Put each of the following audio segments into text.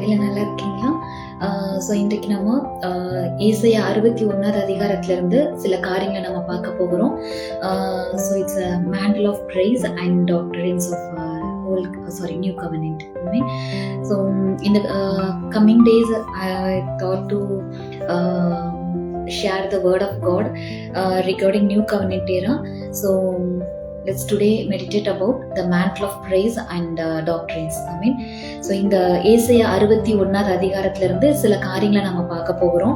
இல்லை நல்லா இருக்கீங்களா? ஸோ இன்றைக்கு நம்ம ஏசாயா 61வது அதிகாரத்திலிருந்து சில காரியங்களை நம்ம பார்க்க போகிறோம். So it's a mantle of grace and doctrines of new covenant. So இந்த coming days I thought to share the word of God regarding new covenant era. So let's today meditate about the mantle of praise and doctrines. So இந்த ஏசாயா 61வது அதிகாரத்திலிருந்து சில காரியங்களை நம்ம பார்க்க போகிறோம்.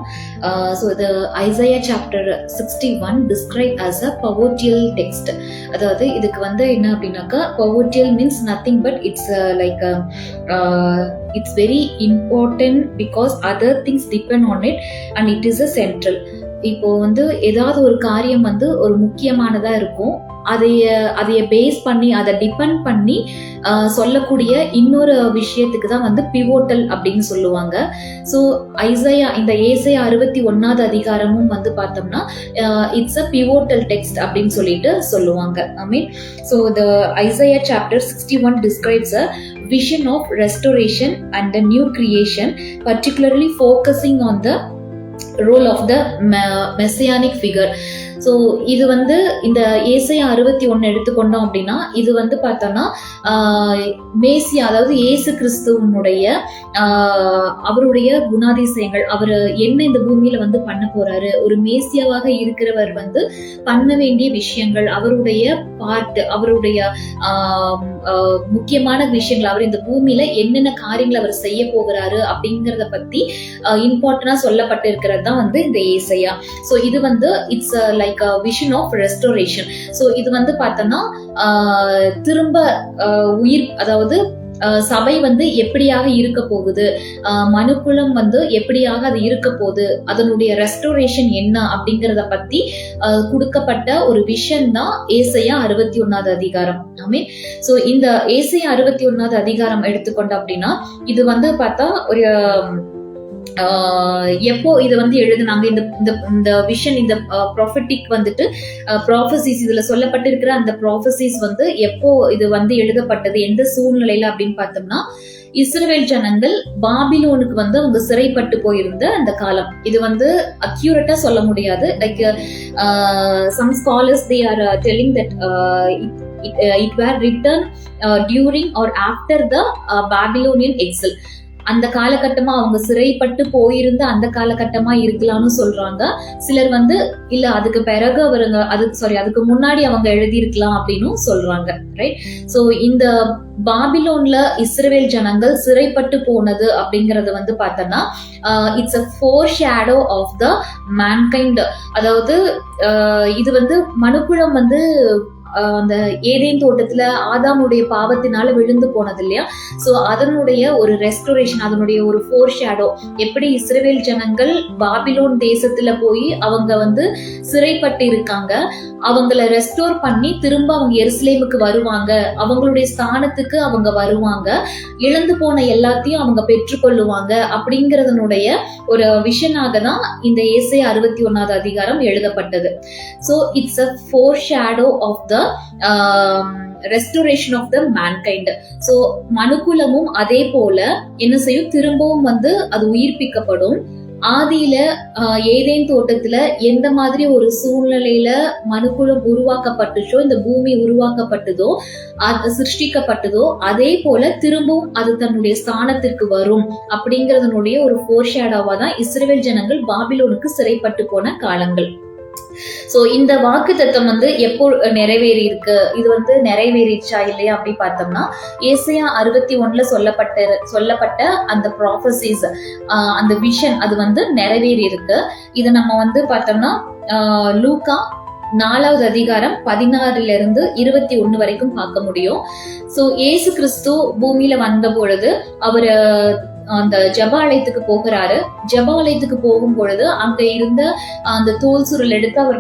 So இது Isaiah chapter 61 describe as a pivotal text. அதாவது இதுக்கு என்ன அப்படின்னாக்கா, pivotal means nothing but it's like it's very important because other things depend on it and it is a central. இப்போ ஏதாவது ஒரு காரியம் ஒரு முக்கியமானதா இருக்கும், அதைய பேஸ் பண்ணி அதை டிபெண்ட் பண்ணி சொல்லக்கூடிய இன்னொரு விஷயத்துக்கு தான் பிவோட்டல் அப்படின்னு சொல்லுவாங்க. ஸோ இந்த ஏசாயா 61வது அதிகாரமும் பார்த்தோம்னா இட்ஸ் அ பிவோட்டல் டெக்ஸ்ட் அப்படின்னு சொல்லிட்டு சொல்லுவாங்க. So the Isaiah chapter 61 describes a vision of restoration and a new creation, particularly focusing on the role of the messianic figure. So இது இந்த ஏசாயா 61 எடுத்துக்கொண்டோம் அப்படின்னா, இது பார்த்தோம்னா மேசியா, அதாவது இயேசு கிறிஸ்துவனுடைய அவருடைய குணாதிசயங்கள், அவர் என்ன இந்த பூமியில பண்ண போறாரு, ஒரு மேசியாவாக இருக்கிறவர் பண்ண வேண்டிய விஷயங்கள், அவருடைய பார்ட், அவருடைய முக்கியமான விஷயங்கள், அவர் இந்த பூமியில என்னென்ன காரியங்கள் அவர் செய்ய போகிறாரு அப்படிங்கறத பத்தி இம்பார்ட்டன்டா சொல்லப்பட்டு இருக்கிறது தான் இந்த ஏசாயா. ஸோ இது it's like vision of restoration. So இது பார்த்தோம்னா திரும்ப உயிர், அதாவது சபை எப்படியாக இருக்க போகுது, மனுக்குலம் எப்படியாக அது இருக்க போகுது, அதனுடைய ரெஸ்டோரேஷன் என்ன அப்படிங்கறத பத்தி கொடுக்கப்பட்ட ஒரு விஷன் தான் ஏசாயா 61வது அதிகாரம். ஸோ இந்த ஏசாயா 61வது அதிகாரம் எடுத்துக்கொண்டோம் அப்படின்னா, இது பார்த்தா ஒரு எப்போ இது எழுதுனாங்க, இந்த விஷன், இந்த ப்ராஃபட்டிக் ப்ராஃபசிஸ், இதுல சொல்லப்பட்டிருக்கிற அந்த ப்ராஃபசிஸ் எப்போ இது எழுதப்பட்டது, எந்த சூழ்நிலையில அப்படின்னு பார்த்தோம்னா, இஸ்ரவேல் ஜனங்கள் பாபிலோனுக்கு அவங்க சிறைப்பட்டு போயிருந்த அந்த காலம். இது அக்யூரேட்டா சொல்ல முடியாது. Like some scholars they are telling that it were written during or after the Babylonian exile. அந்த காலகட்டமா, அவங்க சிறைப்பட்டு போயிருந்த அந்த காலகட்டமா இருக்கலாம்னு சொல்றாங்க. சிலர் இல்ல அதுக்கு பிறகு அதுக்கு முன்னாடி அவங்க எழுதியிருக்கலாம் அப்படின்னு சொல்றாங்க. ரைட். சோ இந்த பாபிலோன்ல இஸ்ரவேல் ஜனங்கள் சிறைப்பட்டு போனது அப்படிங்கறது பார்த்தோம்னா it's a foreshadow of the mankind. அதாவது இது மனுக்குலம் அந்த ஏதேன் தோட்டத்துல ஆதாமுடைய பாவத்தினால விழுந்து போனது இல்லையா? சோ அதனுடைய ஒரு ரெஸ்டோரேஷன், அதனுடைய ஒரு ஃபோர் ஷேடோ. எப்படி இஸ்ரவேல் ஜனங்கள் பாபிலோன் தேசத்துல போய் அவங்க சிறைப்பட்டு இருக்காங்க, அவங்கள ரெஸ்டோர் பண்ணி திரும்ப அவங்க எருசலேமுக்கு வருவாங்க, அவங்களுடைய ஸ்தானத்துக்கு அவங்க வருவாங்க, இழந்து போன எல்லாத்தையும் அவங்க பெற்றுக்கொள்ளுவாங்க அப்படிங்கறதனுடைய ஒரு விஷனாக தான் இந்த ஏசாயா 61வது அதிகாரம் எழுதப்பட்டது. So it's a foreshadow of the restoration of the mankind. So மனுக்குலமும் அதே போல என்ன செய்யும், திரும்பவும் அது உயிர்ப்பிக்கப்படும். ஆதியில ஏதேன் தோட்டத்துல எந்த மாதிரி ஒரு சூழ்நிலையில மனுக்குலம் உருவாக்கப்பட்டுச்சோ, இந்த பூமி உருவாக்கப்பட்டதோ, சிருஷ்டிக்கப்பட்டதோ, அதே போல திரும்பவும் அது தன்னுடைய ஸ்தானத்திற்கு வரும் அப்படிங்கறதனுடைய ஒரு ஃபோர் ஷேடோவா தான் இஸ்ரவேல் ஜனங்கள் பாபிலோனுக்கு சிறைப்பட்டு போன காலங்கள். சோ இந்த வாக்கு தத்தம் எப்போ நிறைவேறி இருக்கு, இது நிறைவேறிச்சா இல்லையா அப்படி பார்த்தோம்னா, ஏசாயா 61ல சொல்லப்பட்ட அந்த ப்ராஃபசிஸ், அந்த விஷன் அது நிறைவேறி இருக்கு. இதை நம்ம பார்த்தோம்னா லூக்கா 4வது அதிகாரம் 16 21 வரைக்கும் பார்க்க முடியும். சோ இயேசு கிறிஸ்து பூமியில வந்த பொழுது அவர் அந்த ஜபாலயத்துக்கு போகிறாரு. ஜபாலயத்துக்கு போகும் பொழுது அங்க இருந்த அந்த தோல் சுருள் எடுத்து அவர்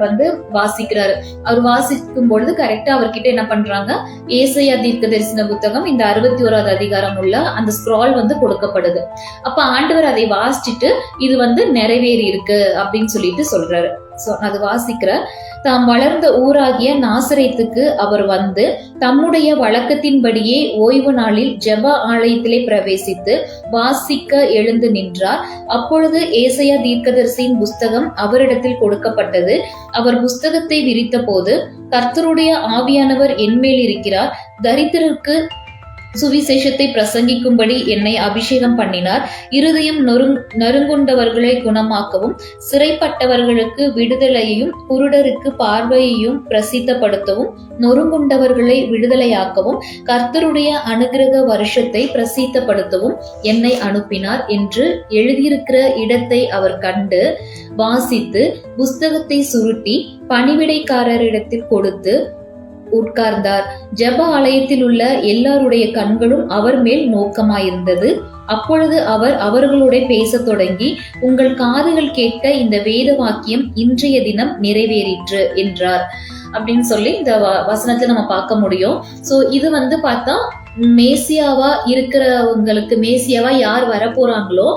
வாசிக்கிறாரு. அவர் வாசிக்கும் பொழுது கரெக்டா அவர்கிட்ட என்ன பண்றாங்க, ஏசாயா தீர்க்க தரிசன புத்தகம் இந்த 61வது அதிகாரம் உள்ள அந்த ஸ்க்ரால் கொடுக்கப்படுது. அப்ப ஆண்டவர் அதை வாசிச்சுட்டு இது நிறைவேறி இருக்கு அப்படின்னு சொல்லிட்டு சொல்றாரு. ஸோ அது வாசிக்கிற. தாம் வளர்ந்த ஊராகிய நாசரேத்துக்கு அவர் வந்து தம்முடைய வழக்கத்தின்படியே ஓய்வு நாளில் ஜெப ஆலயத்திலே பிரவேசித்து வாசிக்க எழுந்து நின்றார். அப்பொழுது ஏசாயா தீர்க்கதரிசியின் புஸ்தகம் அவரிடத்தில் கொடுக்கப்பட்டது. அவர் புஸ்தகத்தை விரித்த போது, கர்த்தருடைய ஆவியானவர் என்மேல் இருக்கிறார், தரித்திரருக்கு சுவிசேஷத்தை பிரசங்கிக்கும்படி என்னை அபிஷேகம் பண்ணினார். இருதயம் நறுங்குண்டவர்களை குணமாக்கவும், சிறைப்பட்டவர்களுக்கு விடுதலையையும், குருடருக்கு பார்வையையும் பிரசித்தப்படுத்தவும், நொறுங்குண்டவர்களை விடுதலையாக்கவும், கர்த்தருடைய அனுக்கிரக வருஷத்தை பிரசித்தப்படுத்தவும் என்னை அனுப்பினார் என்று எழுதியிருக்கிற இடத்தை அவர் கண்டு வாசித்து புஸ்தகத்தை சுருட்டி பணிவிடைக்காரரிடத்தில் கொடுத்து உட்கார்ந்தார். ஜெப ஆலயத்தில் உள்ள எல்லாருடைய கண்களும் அவர் மேல் நோக்கமாயிருந்தது. அப்பொழுது அவர் அவர்களுடைய பேசத் தொடங்கி, உங்கள் காதுகள் கேட்க இந்த வேத வாக்கியம் இன்றைய தினம் நிறைவேறிற்று என்றார் அப்படின்னு சொல்லி இந்த வசனத்துல நம்ம பார்க்க முடியும். சோ இது வந்து பார்த்தா மேசியாவா இருக்கிறவங்களுக்கு, மேசியாவா யார் வரப்போறாங்களோ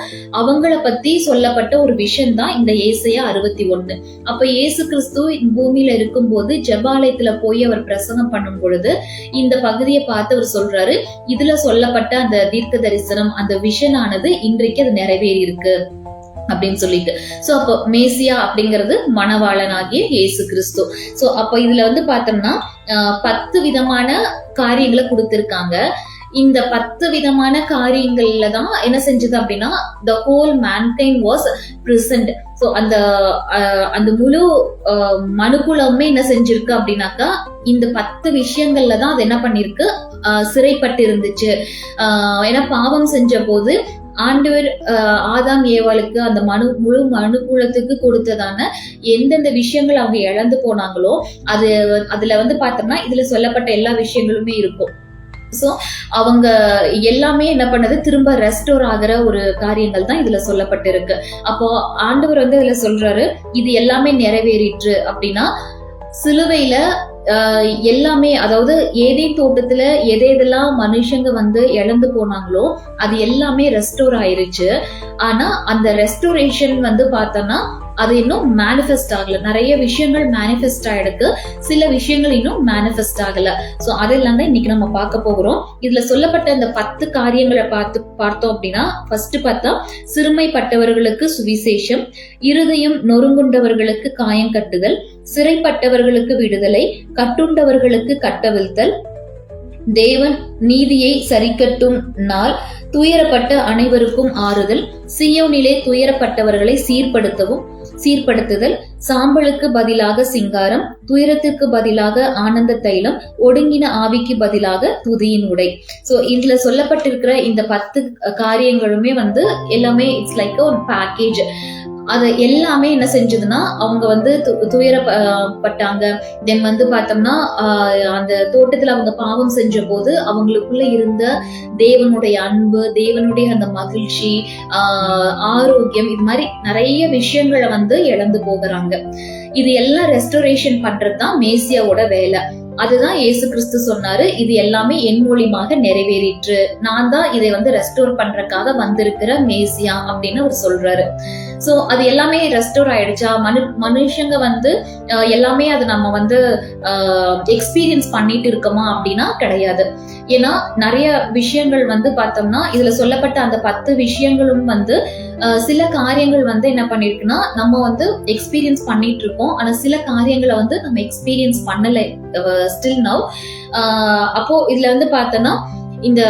அவங்கள பத்தி சொல்லப்பட்ட ஒரு விஷயம் தான் இந்த ஏசாயா 61. அப்ப இயேசு கிறிஸ்து பூமியில இருக்கும் போது ஜெபாலயத்துல போய் அவர் பிரசங்கம் பண்ணும் பொழுது இந்த பகுதியை பார்த்து அவர் சொல்றாரு, இதுல சொல்லப்பட்ட அந்த தீர்க்க தரிசனம், அந்த விஷன் ஆனது இன்றைக்கு அது நிறைவேறி இருக்கு அப்படின்னு சொல்லிட்டு. சோ அப்போ மேசியா அப்படிங்கிறது மணவாளனாகிய இயேசு கிறிஸ்து. சோ அப்போ இதுல வந்து பார்த்தோம்னா 10 விதமான காரியங்களை கொடுத்திருக்காங்க. இந்த 10 விதமான காரியங்கள்ல தான் என்ன செஞ்சது அப்படின்னா the whole mankind was present. So அந்த முழு மனுக்குலமே என்ன செஞ்சிருக்கு அப்படின்னாக்கா இந்த 10 விஷயங்கள்ல தான் அது என்ன பண்ணிருக்கு, சிறைப்பட்டு இருந்துச்சு. ஏன்னா பாவம் செஞ்ச போது ஆண்டவர் ஆதாம் ஏவாளுக்கு அந்த முழு மனுக்குலத்துக்கு கொடுத்ததான எந்தெந்த விஷயங்கள் அவங்க இழந்து போனாங்களோ அதுல வந்து பார்த்தோம்னா இதுல சொல்லப்பட்ட எல்லா விஷயங்களுமே இருக்கும். சோ அவங்க எல்லாமே என்ன பண்ணது, திரும்ப ரெஸ்டோர் ஆகிற ஒரு காரியங்கள் தான் இதுல சொல்லப்பட்டிருக்கு. அப்போ ஆண்டவர் வந்து இதுல சொல்றாரு, இது எல்லாமே நிறைவேறிற்று அப்படின்னா சிலுவையில எல்லாமே, அதாவது ஏதேன் தோட்டத்துல எதெல்லாம் மனுஷங்க வந்து இழந்து போனாங்களோ அது எல்லாமே ரெஸ்டோர் ஆயிருச்சு. ஆனா அந்த ரெஸ்டோரேஷன் வந்து பார்த்தோம்னா அது இன்னும் மேனிஃபெஸ்ட் ஆகல. நிறைய விஷயங்கள் மேனிஃபெஸ்ட் ஆயிடுக்கு, சில விஷயங்கள் இன்னும் மேனிஃபெஸ்ட் ஆகல. சோ அதெல்லாம் தான் இன்னைக்கு நம்ம பார்க்க போகிறோம். இதுல சொல்லப்பட்ட இந்த 10 காரியங்களை பார்த்தோம் அப்படின்னா, ஃபர்ஸ்ட் பார்த்தா சிறுமைப்பட்டவர்களுக்கு சுவிசேஷம், இருதயம் நொறுங்குண்டவர்களுக்கு காயம் கட்டுதல், சிறைப்பட்டவர்களுக்கு விடுதலை, கட்டுண்டவர்களுக்கு கட்டவிழ்த்தல், தேவன் நீதியை சரிக்கட்டும் நாள், துயரப்பட்ட அனைவருக்கும் ஆறுதல், சீயோனிலே துயரப்பட்டவர்களை சீர்படுத்துதல், சாம்பலுக்கு பதிலாக சிங்காரம், துயரத்துக்கு பதிலாக ஆனந்த தைலம், ஒடுங்கின ஆவிக்கு பதிலாக துதியின் உடை. சோ இதுல சொல்லப்பட்டிருக்கிற இந்த 10 காரியங்களுமே வந்து எல்லாமே இட்ஸ் லைக் ஒரு பேக்கேஜ். அது எல்லாமே என்ன செஞ்சதுன்னா அவங்க வந்து துயரப்பட்டாங்க. தென் வந்து பார்த்தோம்னா அந்த தோட்டத்துல அவங்க பாவம் செஞ்ச போது அவங்களுக்குள்ள இருந்த தேவனுடைய அன்பு, தேவனுடைய அந்த மகிழ்ச்சி, ஆரோக்கியம், இது மாதிரி நிறைய விஷயங்களை வந்து இழந்து போகிறாங்க. இது எல்லாம் ரெஸ்டோரேஷன் பண்றதுதான் மேசியாவோட வேலை. அதுதான் இயேசு கிறிஸ்து சொன்னாரு, இது எல்லாமே என் மூலியமாக நிறைவேறிற்று, நான் தான் இதை வந்து ரெஸ்டோர் பண்றதுக்காக வந்திருக்கிற மேசியா அப்படின்னு அவர் சொல்றாரு. சோ அது எல்லாமே ரெஸ்டோர் ஆயிடுச்சா? மனுஷங்க வந்து எல்லாமே அது நம்ம வந்து எக்ஸ்பீரியன்ஸ் பண்ணிட்டு இருக்கோமா அப்படின்னா கிடையாது. ஏன்னா நிறைய விஷயங்கள் வந்து பார்த்தோம்னா இதுல சொல்லப்பட்ட அந்த 10 விஷயங்களும் வந்து சில காரியங்கள் வந்து என்ன பண்ணிருக்குன்னா நம்ம வந்து எக்ஸ்பீரியன்ஸ் பண்ணிட்டு இருக்கோம். ஆனா சில காரியங்களை வந்து நம்ம எக்ஸ்பீரியன்ஸ் பண்ணல ஸ்டில் நவ். அப்போ இதுல வந்து பார்த்தோம்னா இந்த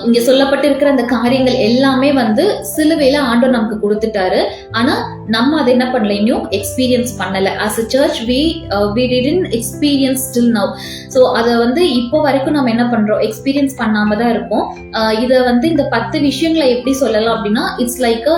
இங்க சொல்லப்பட்டிருக்கிற அந்த காரியங்கள் எல்லாமே வந்து சிலுவையில ஆண்டவர் நமக்கு கொடுத்துட்டாரு. ஆனா நம்ம அதை என்ன பண்ணல, இன்னும் எக்ஸ்பீரியன்ஸ் பண்ணல. As a church we didn't experience till now. So அத வந்து இப்போ வரைக்கும் நம்ம என்ன பண்றோம், எக்ஸ்பீரியன்ஸ் பண்ணாம தான் இருக்கோம். இத வந்து இந்த 10 விஷயங்களை எப்படி சொல்லலாம் அப்படின்னா இட்ஸ் லைக்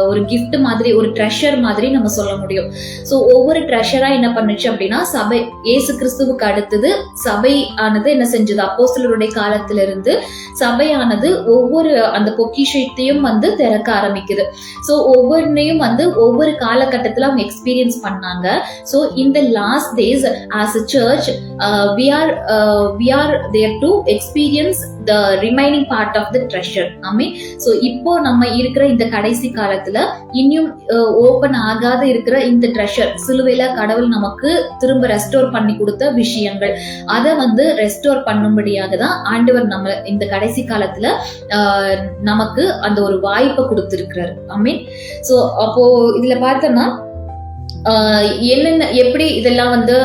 ஒரு கிஃப்ட் மாதிரி, ஒரு ட்ரெஷர் மாதிரி நம்ம சொல்ல முடியும். சோ ஒவ்வொரு ட்ரெஷரா என்ன பண்ணுச்சு அப்படின்னா சபை, இயேசு கிறிஸ்துவுக்கு அடுத்தது சபை ஆனது என்ன செஞ்சது, அப்போஸ்தலருடைய காலத்திலிருந்து சபையானது ஒவ்வொரு அந்த பொக்கிஷத்தையும் வந்து திறக்க ஆரம்பிக்குது. ஸோ ஒவ்வொன்றையும் வந்து ஒவ்வொரு காலகட்டத்தில் அவங்க எக்ஸ்பீரியன்ஸ் பண்ணாங்க. ஸோ இந்த last days as a search we are there to experience the remaining part of the treasure. So இப்போ நம்ம இருக்கிற இந்த கடைசி காலத்துல இன்னும் ஓபன் ஆகாத இருக்கிற இந்த ட்ரெஷர், சிலுவையில கடவுள் நமக்கு திரும்ப ரெஸ்டோர் பண்ணி கொடுத்த விஷயங்கள், அதை வந்து ரெஸ்டோர் பண்ணும்படியாக தான் ஆண்டவர் நம்ம இந்த கடைசி காலத்துல நமக்கு அந்த ஒரு வாய்ப்பை கொடுத்திருக்கிறார். ஸோ அப்போ இதுல பார்த்தோம்னா என்னென்ன எப்படி இதெல்லாம் வந்து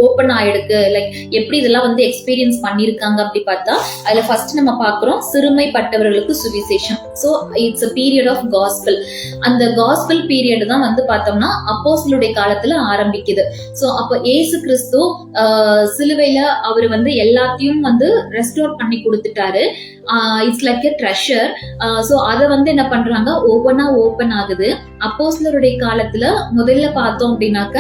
ஓப்பன் ஆயிடுக்கு, லைக் எப்படி இதெல்லாம் வந்து எக்ஸ்பீரியன்ஸ் பண்ணிருக்காங்க அப்படி பார்த்தா, அதுல ஃபர்ஸ்ட் நம்ம பாக்குறோம் சிறுமைப்பட்டவர்களுக்கு சுவிசேஷம். So it's a period of gospel. அந்த காஸ்பல் பீரியட் தான் வந்து பார்த்தோம்னா அப்போஸ்தலருடைய காலத்துல ஆரம்பிக்குது. ஸோ அப்போ ஏசு கிறிஸ்து சிலுவையில அவர் வந்து எல்லாத்தையும் வந்து ரெஸ்டோர் பண்ணி கொடுத்துட்டாரு. It's like a treasure. So அதை வந்து என்ன பண்றாங்க, ஒவ்வொன்னா ஓப்பன் ஆகுது. அப்போஸ்தலருடைய காலத்துல முதல்ல பார்த்தோம் அப்படின்னாக்க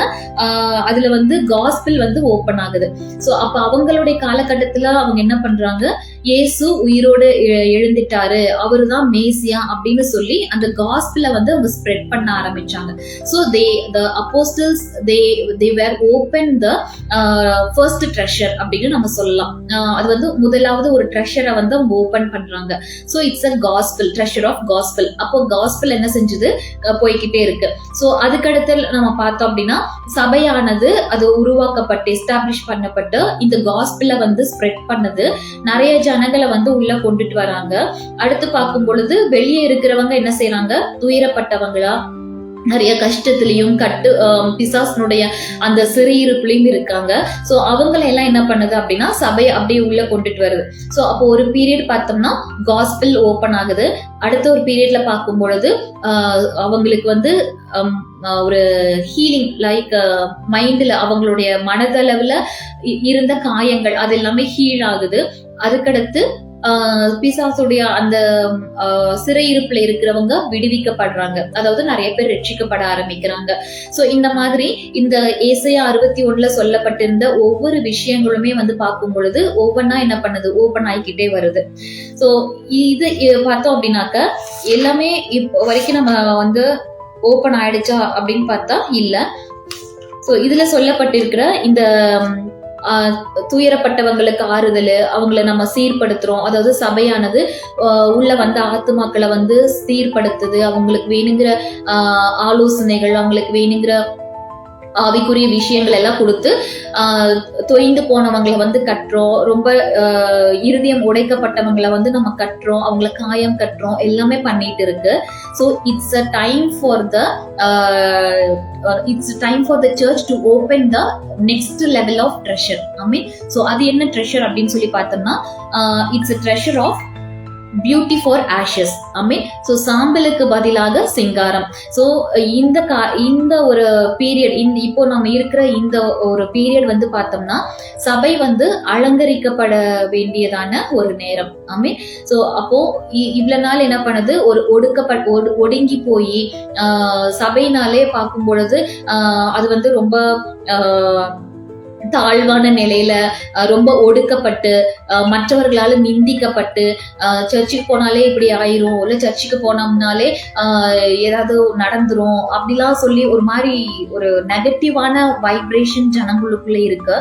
அதுல வந்து காஸ்பிள் வந்து ஓப்பன் ஆகுது. ஸோ அப்ப அவங்களுடைய காலகட்டத்துல அவங்க என்ன பண்றாங்க, இயேசு உயிரோடு எழுந்துட்டாரு, அவரு தான் மேசியா அப்படின்னு சொல்லி அந்த காஸ்பிள வந்து அவங்க ஸ்ப்ரெட் பண்ண ஆரம்பிச்சாங்க. So the apostles they were open the first treasure அப்படின்னு நம்ம சொல்லலாம். அது வந்து முதலாவது ஒரு ட்ரெஷரை வந்து அவங்க ஓபன் பண்றாங்க. So it's a gospel, treasure of gospel. அப்போ காஸ்பிள் என்ன செஞ்சது, போய்கிட்டே இருக்கு. ஸோ அதுக்கடுத்து நம்ம பார்த்தோம் அப்படின்னா சபையானது அது உருவாக்கப்பட்டு எஸ்டாப்ளிஷ் பண்ணப்பட்டு இந்த காஸ்பிள வந்து ஸ்ப்ரெட் பண்ணது, நிறைய ஜனங்களை வந்து உள்ள கொண்டுட்டு வராங்க. அடுத்து பார்க்கும் பொழுது வெளியே இருக்கிறவங்க என்ன செய்யறாங்க, துயரப்பட்டவங்களா, நிறைய கஷ்டத்திலையும் பிசாசனுடைய அந்த சிறையிருப்புலையும் இருக்காங்க. ஸோ அவங்களை எல்லாம் என்ன பண்ணுது அப்படின்னா சபை அப்படியே உள்ள கொண்டுட்டு வருது. ஸோ அப்போ ஒரு பீரியட் பார்த்தோம்னா காஸ்பிள் ஓப்பன் ஆகுது. அடுத்த ஒரு பீரியட்ல பார்க்கும் பொழுது அவங்களுக்கு வந்து ஒரு ஹீலிங், லைக் மைண்ட்ல அவங்களுடைய மனதளவுல இருந்த காயங்கள் அது எல்லாமே ஹீல் ஆகுது. அதுக்கடுத்து பிசாசுடைய அந்த சிறையிருப்புல இருக்கிறவங்க விடுவிக்கப்படுறாங்க, அதாவது நிறைய பேர் ரட்சிக்கப்பட ஆரம்பிக்கிறாங்க. சோ இந்த மாதிரி இந்த ஏசாயா 61 சொல்லப்பட்டிருந்த ஒவ்வொரு விஷயங்களுமே வந்து பார்க்கும் பொழுது ஒவ்வொன்னா என்ன பண்ணுது, ஓபன் ஆகிக்கிட்டே வருது. சோ இது பார்த்தோம் அப்படின்னாக்க எல்லாமே இப்போ வரைக்கும் நம்ம வந்து ஓபன் ஆயிடுச்சா அப்படின்னு பார்த்தா இல்ல. சோ இதுல சொல்லப்பட்டிருக்கிற இந்த துயரப்பட்டவங்களுக்கு ஆறுதல், அவங்கள நம்ம சீர்படுத்துறோம். அதாவது சபையானது உள்ள வந்த ஆத்துமாக்களை வந்து சீர்படுத்துது, அவங்களுக்கு வேணுங்கிற ஆலோசனைகள், அவங்களுக்கு வேணுங்கிற ஆவிக்குரிய விஷயங்கள் எல்லாம் கொடுத்து தொய்ந்து போனவங்களை வந்து கட்டுறோம். ரொம்ப இருதயம் உடைக்கப்பட்டவங்களை வந்து நம்ம கட்டுறோம், அவங்கள காயம் கட்டுறோம், எல்லாமே பண்ணிட்டு இருக்கு. So it's a time for the church to open the next level of treasure. So அது என்ன ட்ரெஷர் அப்படின்னு சொல்லி பார்த்தோம்னா it's a treasure of beauty for ashes. So சாம்பலுக்கு பதிலாக சிங்காரம். ஸோ இந்த ஒரு பீரியட், இப்போ நம்ம இருக்கிற இந்த ஒரு பீரியட் வந்து பார்த்தோம்னா சபை வந்து அலங்கரிக்கப்பட வேண்டியதான ஒரு நேரம். ஸோ அப்போ இவ்வளவு நாள் என்ன பண்ணுது, ஒரு ஒடுங்கி போய் சபையினாலே பார்க்கும் பொழுது அது வந்து ரொம்ப தாழ்வான நிலையில ரொம்ப ஒடுக்கப்பட்டு மற்றவர்களால நிந்திக்கப்பட்டு சர்ச்சுக்கு போனாலே இப்படி ஆயிரும், இல்ல சர்ச்சுக்கு போனோம்னாலே ஏதாவது நடந்துரும் அப்படிலாம் சொல்லி ஒரு மாதிரி ஒரு நெகட்டிவான வைப்ரேஷன் ஜனங்களுக்குள்ள இருக்கு.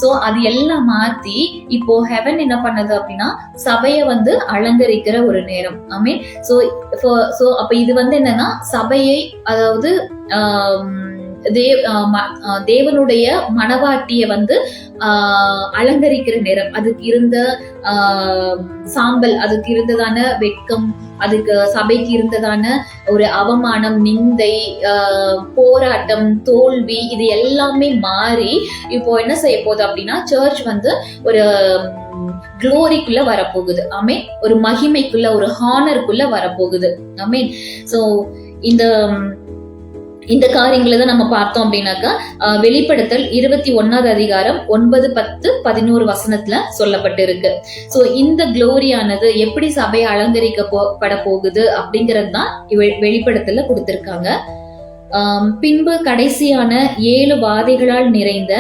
ஸோ அது எல்லாம் மாத்தி இப்போ ஹெவன் என்ன பண்ணது அப்படின்னா சபையை வந்து அலங்கரிக்கிற ஒரு நேரம். ஸோ அப்ப இது வந்து என்னன்னா சபையை, அதாவது தேவனுடைய மனவாட்டிய வந்து அலங்கரிக்கிற நேரம். அதுக்கு இருந்த சாம்பல், அதுக்கு இருந்ததான வெட்கம், அதுக்கு சபைக்கு இருந்ததான ஒரு அவமானம், நிந்தை, போராட்டம், தோல்வி, இது எல்லாமே மாறி இப்போ என்ன செய்ய போகுது அப்படின்னா சர்ச் வந்து ஒரு க்ளோரிக்குள்ள வரப்போகுது. ஒரு மகிமைக்குள்ள, ஒரு ஹானருக்குள்ள வரப்போகுது. ஸோ இந்த காரியங்களை தான் நம்ம பார்த்தோம் அப்படின்னாக்கா வெளிப்படுத்தல் 21 அதிகாரம் 9, 10, 11 வசனத்துல சொல்லப்பட்டு இருக்கு. ஸோ இந்த குளோரியானது எப்படி சபையை அலங்கரிக்கப்பட போகுது அப்படிங்கிறது தான் வெளிப்படுத்தல கொடுத்திருக்காங்க. பின்பு கடைசியான 7 வாதைகளால் நிறைந்த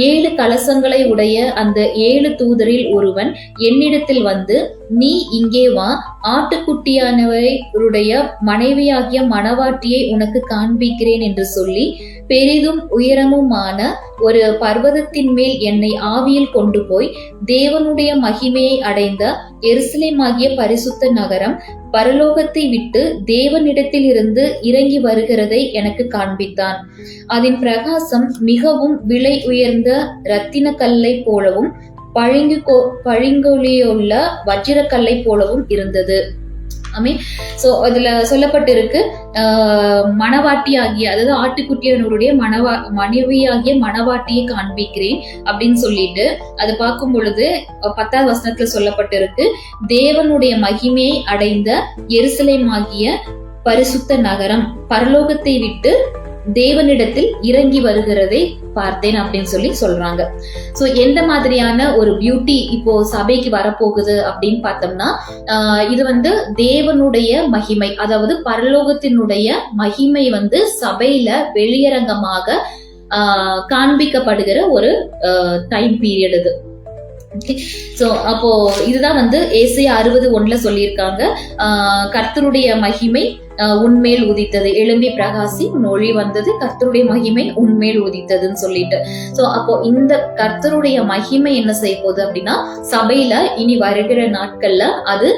7 கலசங்களை உடைய அந்த 7 தூதரில் ஒருவன் என்னிடத்தில் வந்து, நீ இங்கே வா, ஆட்டுக்குட்டியானவருடைய மனைவியாகிய மணவாட்டியை உனக்கு காண்பிக்கிறேன் என்று சொல்லி பெரிதும் உயரமுமான ஒரு பர்வதத்தின் மேல் என்னை ஆவியில் கொண்டு போய் தேவனுடைய மகிமையை அடைந்த எருசலேமாகிய பரிசுத்த நகரம் பரலோகத்தை விட்டு தேவனிடத்தில் இருந்து இறங்கி வருகிறதை எனக்கு காண்பித்தான். அதன் பிரகாசம் மிகவும் விலை உயர்ந்த இரத்தின கல்லை போலவும் பழிங்கொலியுள்ள வஜ்ரக்கல்லை போலவும் இருந்தது. சோ அதுல சொல்லப்பட்டிருக்கு, மணவாட்டி ஆகிய, அதாவது ஆட்டுக்குட்டியனுடைய மனைவியாகிய மணவாட்டியை காண்பிக்கிறேன் அப்படின்னு சொல்லிட்டு அது பார்க்கும் பொழுது 10வது வசனத்துல சொல்லப்பட்டிருக்கு, தேவனுடைய மகிமையை அடைந்த எருசலேமாகிய பரிசுத்த நகரம் பரலோகத்தை விட்டு தேவனிடத்தில் இறங்கி வருகிறதை பார்த்தேன் அப்படின்னு சொல்லி சொல்றாங்க. சோ எந்த மாதிரியான ஒரு பியூட்டி இப்போ சபைக்கு வரப்போகுது அப்படின்னு பார்த்தோம்னா, இது வந்து தேவனுடைய மகிமை, அதாவது பரலோகத்தினுடைய மகிமை வந்து சபையில வெளியரங்கமாக காண்பிக்கப்படுகிற ஒரு டைம் பீரியட் இது. சோ அப்போ இதுதான் வந்து ஏசாயா 60:1 சொல்லியிருக்காங்க, கர்த்தருடைய மகிமை உன்மேல் உதித்தது, எழும்பி பிரகாசி உன் ஒளி வந்தது, கர்த்தருடைய மகிமை உன்மேல் உதித்ததுன்னு சொல்லிட்டு. சோ அப்போ இந்த கர்த்தருடைய மகிமை என்ன செய்ய போகுது அப்படின்னா, சபையில இனி வருகிற நாட்கள்ல அது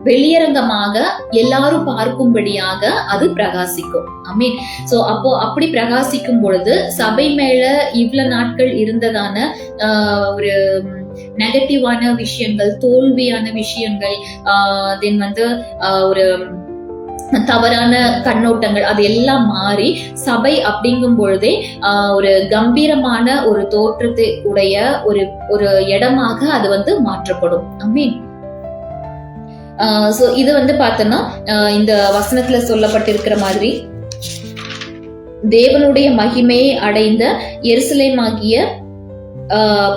வெளியரங்கமாக எல்லாரும் பார்க்கும்படியாக அது பிரகாசிக்கும். ஆமீன். சோ அப்போ அப்படி பிரகாசிக்கும் பொழுது சபை மேல இவ்வளவு நாட்கள் இருந்ததான ஒரு நெகட்டிவான விஷயங்கள், தோல்வியான விஷயங்கள், தென் வந்து ஒரு தவறான கண்ணோட்டங்கள், அது எல்லாம் மாறி சபை அப்படிங்கும் பொழுதே ஒரு கம்பீரமான ஒரு தோற்றத்தை உடைய ஒரு இடமாக அது வந்து மாற்றப்படும். ஆமீன். சோ இது வந்து பார்த்தோம்னா இந்த வசனத்துல சொல்லப்பட்டிருக்கிற மாதிரி தேவனுடைய மகிமையை அடைந்த எருசலேமாகிய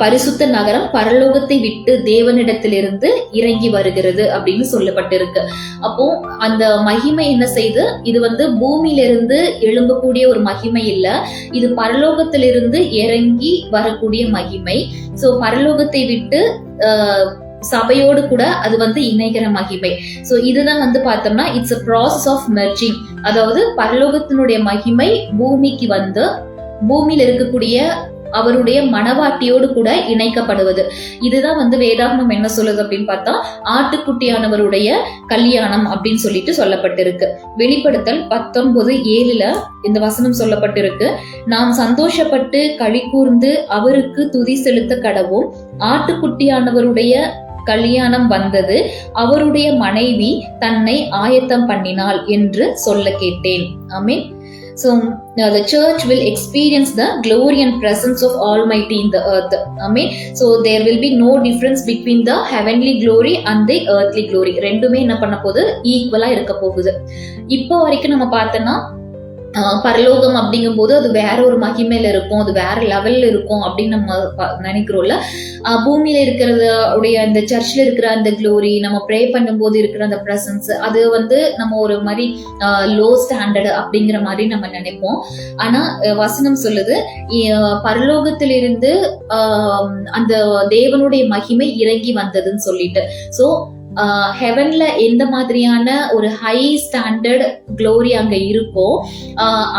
பரிசுத்த நகரம் பரலோகத்தை விட்டு தேவனிடத்திலிருந்து இறங்கி வருகிறது அப்படின்னு சொல்லப்பட்டிருக்கு. அப்போ அந்த மகிமை என்ன செய்து, இது வந்து பூமியிலிருந்து எழும்பக்கூடிய ஒரு மகிமை இல்ல, இது பரலோகத்திலிருந்து இறங்கி வரக்கூடிய மகிமை. சோ பரலோகத்தை விட்டு சபையோடு கூட அது வந்து இணைகிற மகிமை. சோ இதுதான் வந்து பார்த்தோம்னா it's a process of merging, அதாவது பரலோகத்தினுடைய மகிமை பூமிக்கு வந்து பூமியில இருக்கக்கூடிய அவருடைய மணவாட்டியோடு கூட இணைக்கப்படுவது. இதுதான் வந்து வேதாகமம் என்ன சொல்லுது அப்படின்னு பார்த்தா, ஆட்டுக்குட்டியானவருடைய கல்யாணம் அப்படின்னு சொல்லிட்டு சொல்லப்பட்டிருக்கு. வெளிப்படுத்தல் 19:7 இந்த வசனம் சொல்லப்பட்டிருக்கு, நாம் சந்தோஷப்பட்டு களி கூர்ந்து அவருக்கு துதி செலுத்த கடவும், ஆட்டுக்குட்டியானவருடைய கல்யாணம் வந்தது, அவருடைய மனைவி தன்னை ஆயத்தம் பண்ணினாள் என்று சொல்ல கேட்டேன். ஆமென். So the church will experience the glory and presence of Almighty in the earth. Amen. So there will be no difference between the heavenly glory and the earthly glory. ரெண்டுமே என்ன பண்ண போகுது, ஈக்குவலா இருக்க போகுது. இப்போ வரைக்கும் நம்ம பார்த்தோம்னா பரலோகம் அப்படிங்கும் போது அது வேற ஒரு மகிமையில இருக்கும், அது வேற லெவல்ல இருக்கும் அப்படின்னு நம்ம நினைக்கிறோம்ல. பூமியில இருக்கிறத உடைய அந்த சர்ச்ல இருக்கிற அந்த க்ளோரி, நம்ம ப்ரே பண்ணும் போது இருக்கிற அந்த பிரசன்ஸ், அது வந்து நம்ம ஒரு மாதிரி லோ ஸ்டாண்டர்ட் அப்படிங்கிற மாதிரி நம்ம நினைப்போம். ஆனா வசனம் சொல்லுது, பரலோகத்திலிருந்து அந்த தேவனுடைய மகிமை இறங்கி வந்ததுன்னு சொல்லிட்டு. சோ ஹெவன்ல எந்த மாதிரியான ஒரு ஹை ஸ்டாண்டர்ட் க்ளோரி அங்க இருக்கோ,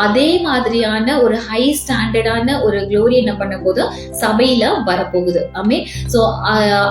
அதே மாதிரியான ஒரு ஹை ஸ்டாண்டர்டான ஒரு க்ளோரி என்ன பண்ண போது சபையில வரப்போகுது. ஆமே. சோ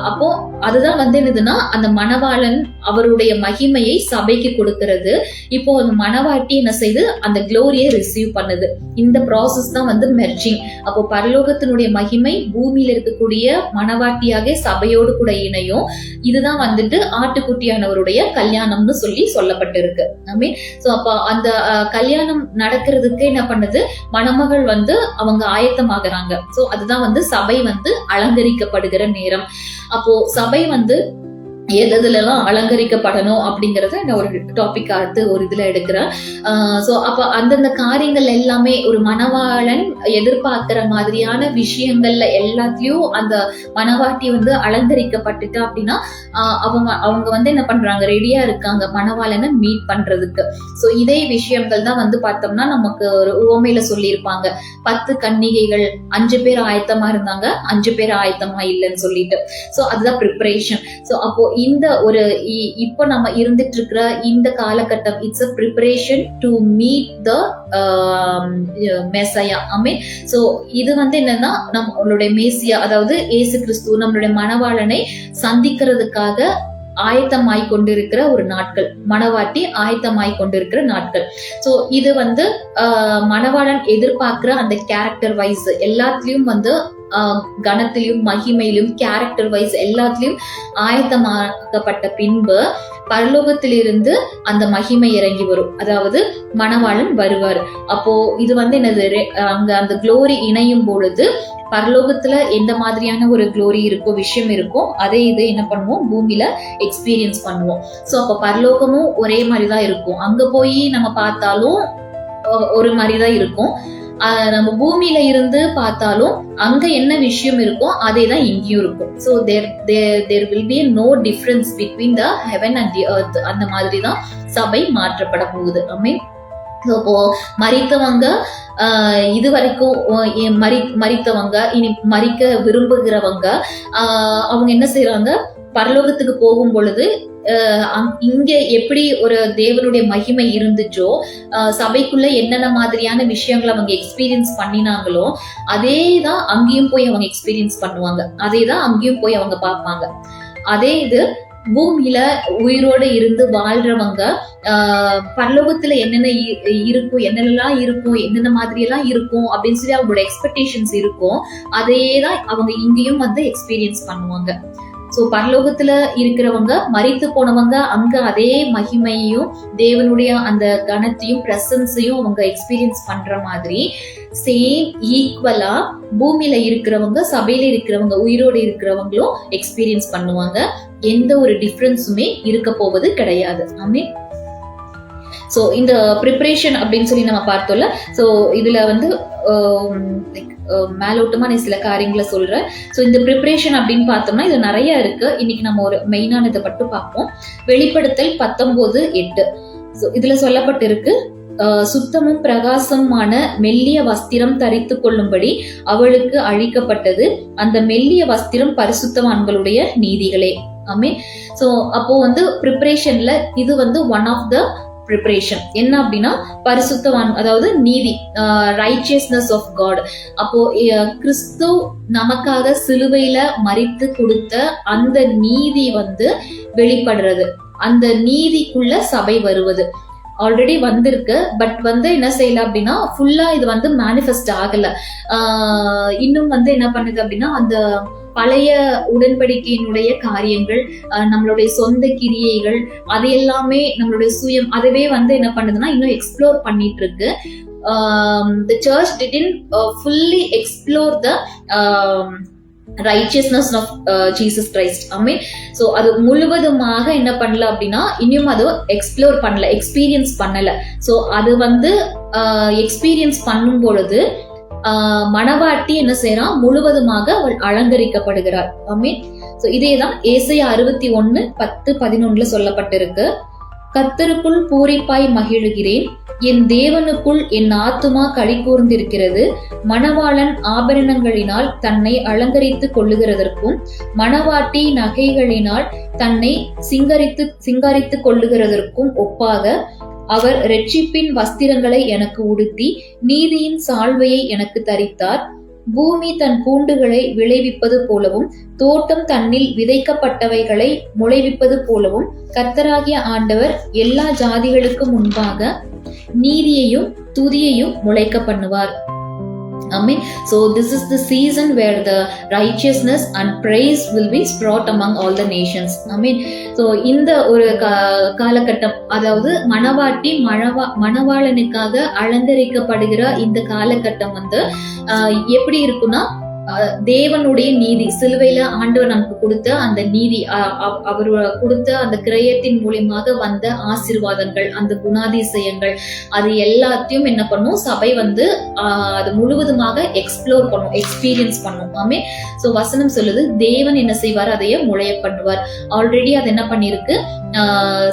அப்போ அதுதான் வந்து என்னதுன்னா, அந்த மணவாளன் அவருடைய மகிமையை சபைக்கு கொடுக்கிறது. இப்போ அந்த மணவாட்டி என்ன செய்து அந்த க்ளோரியை ரிசீவ் பண்ணுது. இந்த ப்ராசஸ் தான் வந்து மெர்ஜிங். அப்போ பரலோகத்தினுடைய மகிமை பூமியில இருக்கக்கூடிய மணவாட்டியாக சபையோடு கூட இணையும். இதுதான் வந்துட்டு ஆட்டுக்குட்டியானவருடைய கல்யாணம்னு சொல்லி சொல்லப்பட்டிருக்கு. ஆமீன். சோ அப்ப அந்த கல்யாணம் நடக்கிறதுக்கு என்ன பண்ணுது, மணமகள் வந்து அவங்க ஆயத்தமாகறாங்க. சோ அதுதான் வந்து சபை வந்து அலங்கரிக்கப்படுகிற நேரம். அப்போ சபை வந்து எதுலலாம் அலங்கரிக்கப்படணும் அப்படிங்கறத நான் ஒரு டாபிக் அடுத்து ஒரு இதுல எடுக்கிறேன். சோ அப்ப அந்தந்த காரியங்கள் எல்லாமே ஒரு மணவாளன் எதிர்பார்க்கிற மாதிரியான விஷயங்கள்ல எல்லாத்துலயும் அந்த மணவாட்டி வந்து அலங்கரிக்கப்பட்டுட்டா அப்படின்னா அவங்க வந்து என்ன பண்றாங்க, ரெடியா இருக்காங்க மணவாளனை மீட் பண்றதுக்கு. சோ இதே விஷயங்கள் தான் வந்து பார்த்தோம்னா நமக்கு ஒரு உவமையில சொல்லியிருப்பாங்க. 10 கன்னிகைகள் 5 பேர் ஆயத்தமா இருந்தாங்க, 5 பேர் ஆயத்தமா இல்லைன்னு சொல்லிட்டு. சோ அதுதான் ப்ரிப்பரேஷன். சோ அப்போ இந்த ஒரு இப்போ நம்ம இருந்துட்டு இருக்கிற இந்த காலகட்டம் it's a preparation to meet the மெசையா. ஆமே. சோ இது வந்து என்னன்னா நம்மளுடைய மேசியா, அதாவது இயேசு கிறிஸ்து நம்மளுடைய மணவாளனை சந்திக்கிறதுக்காக ஆயத்தமாய் கொண்டிருக்கிற ஒரு நாட்கள், மணவாட்டி ஆயத்தமாய் கொண்டிருக்கிற நாட்கள். சோ இது வந்து மணவாளன் எதிர்பார்க்கிற அந்த கேரக்டர் வைஸ் எல்லாத்துலயும் வந்து கணத்திலும் மகிமையிலும் கேரக்டர் வைஸ் எல்லாத்துலயும் ஆயத்தமாக்கப்பட்ட பின்பு பரலோகத்திலிருந்து அந்த மகிமை இறங்கி வரும், அதாவது மணவாளன் வருவார். அப்போ இது வந்து என்னது, அங்க அந்த குளோரி இணையும் பொழுது பரலோகத்துல எந்த மாதிரியான ஒரு குளோரி இருக்கோ, விஷயம் இருக்கோ, அதே இது என்ன பண்ணுவோம், பூமியில எக்ஸ்பீரியன்ஸ் பண்ணுவோம். சோ அப்ப பரலோகமும் ஒரே மாதிரிதான் இருக்கும். அங்க போய் நம்ம பார்த்தாலும் ஒரு மாதிரிதான் இருக்கும். நம்ம பூமியில இருந்து பார்த்தாலும் அங்க என்ன விஷயம் இருக்கோ அதே தான் இங்கேயும் இருக்கும். So there will be no difference between the heaven and the earth. அந்த மாதிரி தான் சபை மாற்றப்பட போகுது. ஆமே. இப்போ மரித்தவங்க இது வரைக்கும் மரித்தவங்க இனி மரிக்க விரும்புகிறவங்க அவங்க என்ன செய்யறாங்க, பரலோகத்துக்கு போகும் பொழுது இங்க எப்படி ஒரு தேவனுடைய மகிமை இருந்துச்சோ, சபைக்குள்ள என்னென்ன மாதிரியான விஷயங்களை அவங்க எக்ஸ்பீரியன்ஸ் பண்ணினாங்களோ அதேதான் அங்கேயும் போய் அவங்க எக்ஸ்பீரியன்ஸ் பண்ணுவாங்க, அதேதான் அங்கேயும் போய் அவங்க பார்ப்பாங்க. அதே இது பூமியில உயிரோட இருந்து வாழ்றவங்க பரலோகத்துல என்னென்ன இருக்கும், என்னென்னலாம் இருக்கும், என்னென்ன மாதிரி எல்லாம் இருக்கும் அப்படின்னு சொல்லி அவங்களோட எக்ஸ்பெக்டேஷன்ஸ் இருக்கும், அதையேதான் அவங்க இங்கேயும் வந்து எக்ஸ்பீரியன்ஸ் பண்ணுவாங்க. சோ பரலோகத்துல இருக்கிறவங்க மரித்து போனவங்க அங்க அதே மகிமையையும் தேவனுடைய அந்த கணத்தையும் பிரசன்ஸையும் அவங்க எக்ஸ்பீரியன்ஸ் பண்ற மாதிரி சேம் ஈக்குவலா பூமியில இருக்கிறவங்க, சபையில இருக்கிறவங்க, உயிரோடு இருக்கிறவங்களும் எக்ஸ்பீரியன்ஸ் பண்ணுவாங்க. எந்த ஒரு டிஃபரன்ஸுமே இருக்க போவது கிடையாது. ஆமே. சோ இந்த ப்ரிப்பரேஷன் அப்படின்னு சொல்லி நம்ம பார்த்தோம்ல. சோ இதுல வந்து மேலோட்டமா நான் சில காரியங்களை சொல்றேன். ஸோ இந்த ப்ரிப்பரேஷன் அப்படின்னு பார்த்தோம்னா இது நிறைய இருக்கு. இன்னைக்கு நம்ம ஒரு மெயினானதை மட்டும் பார்ப்போம். வெளிப்படுத்தல் 19:8. ஸோ இதுல சொல்லப்பட்டிருக்கு, சுத்தமும் பிரகாசமான மெல்லிய வஸ்திரம் தரித்து கொள்ளும்படி அவளுக்கு அழிக்கப்பட்டது, அந்த மெல்லிய வஸ்திரம் பரிசுத்தவான்களுடைய நீதிகளே. ஆமே. சோ அப்போ வந்து ப்ரிப்பரேஷன்ல இது வந்து ஒன் ஆஃப் த ப்ரிப்பரேஷன் என்ன அப்படின்னா பரிசுத்தவான், அதாவது நீதி, ரைச்சியஸ்னஸ் ஆஃப் காட். அப்போ கிறிஸ்து நமக்காக சிலுவையில மரித்து கொடுத்த அந்த நீதி வந்து வெளிப்படுறது, அந்த நீதிக்குள்ள சபை வருவது ஆல்ரெடி வந்திருக்கு. பட் வந்து என்ன செய்யல அப்படின்னா ஃபுல்லா இது வந்து மேனிஃபெஸ்ட் ஆகல. இன்னும் வந்து என்ன பண்ணுது அப்படின்னா அந்த பழைய உடன்படிக்கையினுடைய காரியங்கள், நம்மளுடைய சொந்த கிரியைகள், அது எல்லாமே நம்மளுடைய சுயம், அதுவே வந்து என்ன பண்ணுதுன்னா இன்னும் எக்ஸ்ப்ளோர் பண்ணிட்டு இருக்கு. The church didn't fully explore the righteousness of Jesus Christ. ஆமே. சோ அது முழுவதுமாக என்ன பண்ணல அப்படின்னா இன்னும் அது எக்ஸ்ப்ளோர் பண்ணல, எக்ஸ்பீரியன்ஸ் பண்ணல. சோ அது வந்து எக்ஸ்பீரியன்ஸ் பண்ணும் பொழுது மணவாட்டி என்ன செய்யறான், முழுவதுமாக அவள் அலங்கரிக்கப்படுகிறாள். ஆமே. சோ இதேதான் ஏசாயா 61:10-11 சொல்லப்பட்டிருக்கு. கர்த்தருக்குள் பூரிப்பாய் மகிழுகிறேன், என் தேவனுக்குள் என் ஆத்துமா களி கூர்ந்திருக்கிறது. மணவாளன் ஆபரணங்களினால் தன்னை அலங்கரித்துக் கொள்ளுகிறதற்கும் மணவாட்டி நகைகளினால் தன்னை சிங்காரித்துக் கொள்ளுகிறதற்கும் ஒப்பாக அவர் இரட்சிப்பின் வஸ்திரங்களை எனக்கு உடுத்தி நீதியின் சால்வையை எனக்கு தரித்தார். பூமி தன் பூண்டுகளை விளைவிப்பது போலவும் தோட்டம் தன்னில் விதைக்கப்பட்டவைகளை முளைவிப்பது போலவும் கர்த்தராகிய ஆண்டவர் எல்லா ஜாதிகளுக்கும் முன்பாக நீதியையும் துதியையும் முளைக்க பண்ணுவார். Amen. So this is the season where the righteousness and praise will be spread among all the nations. Amen. So இந்த ஒரு காலகட்டம், அதாவது மணவாட்டி மணவாளனுக்காக அலங்கரிக்கப்படுகிற இந்த காலகட்டம் வந்து எப்படி இருக்குன்னா தேவனுடைய நீதி, சிலுவையில ஆண்டவர் நமக்கு கொடுத்த அந்த நீதி, அவர் கொடுத்த அந்த கிரயத்தின் மூலியமாக வந்த ஆசீர்வாதங்கள், அந்த குணாதிசயங்கள், அது எல்லாத்தையும் என்ன பண்ணும் சபை வந்து அது முழுவதுமாக எக்ஸ்ப்ளோர் பண்ணும், எக்ஸ்பீரியன்ஸ் பண்ணும். ஆமே. சோ வசனம் சொல்லுது, தேவன் என்ன செய்வார், அதையே முளைய பண்ணுவார். ஆல்ரெடி அது என்ன பண்ணிருக்கு,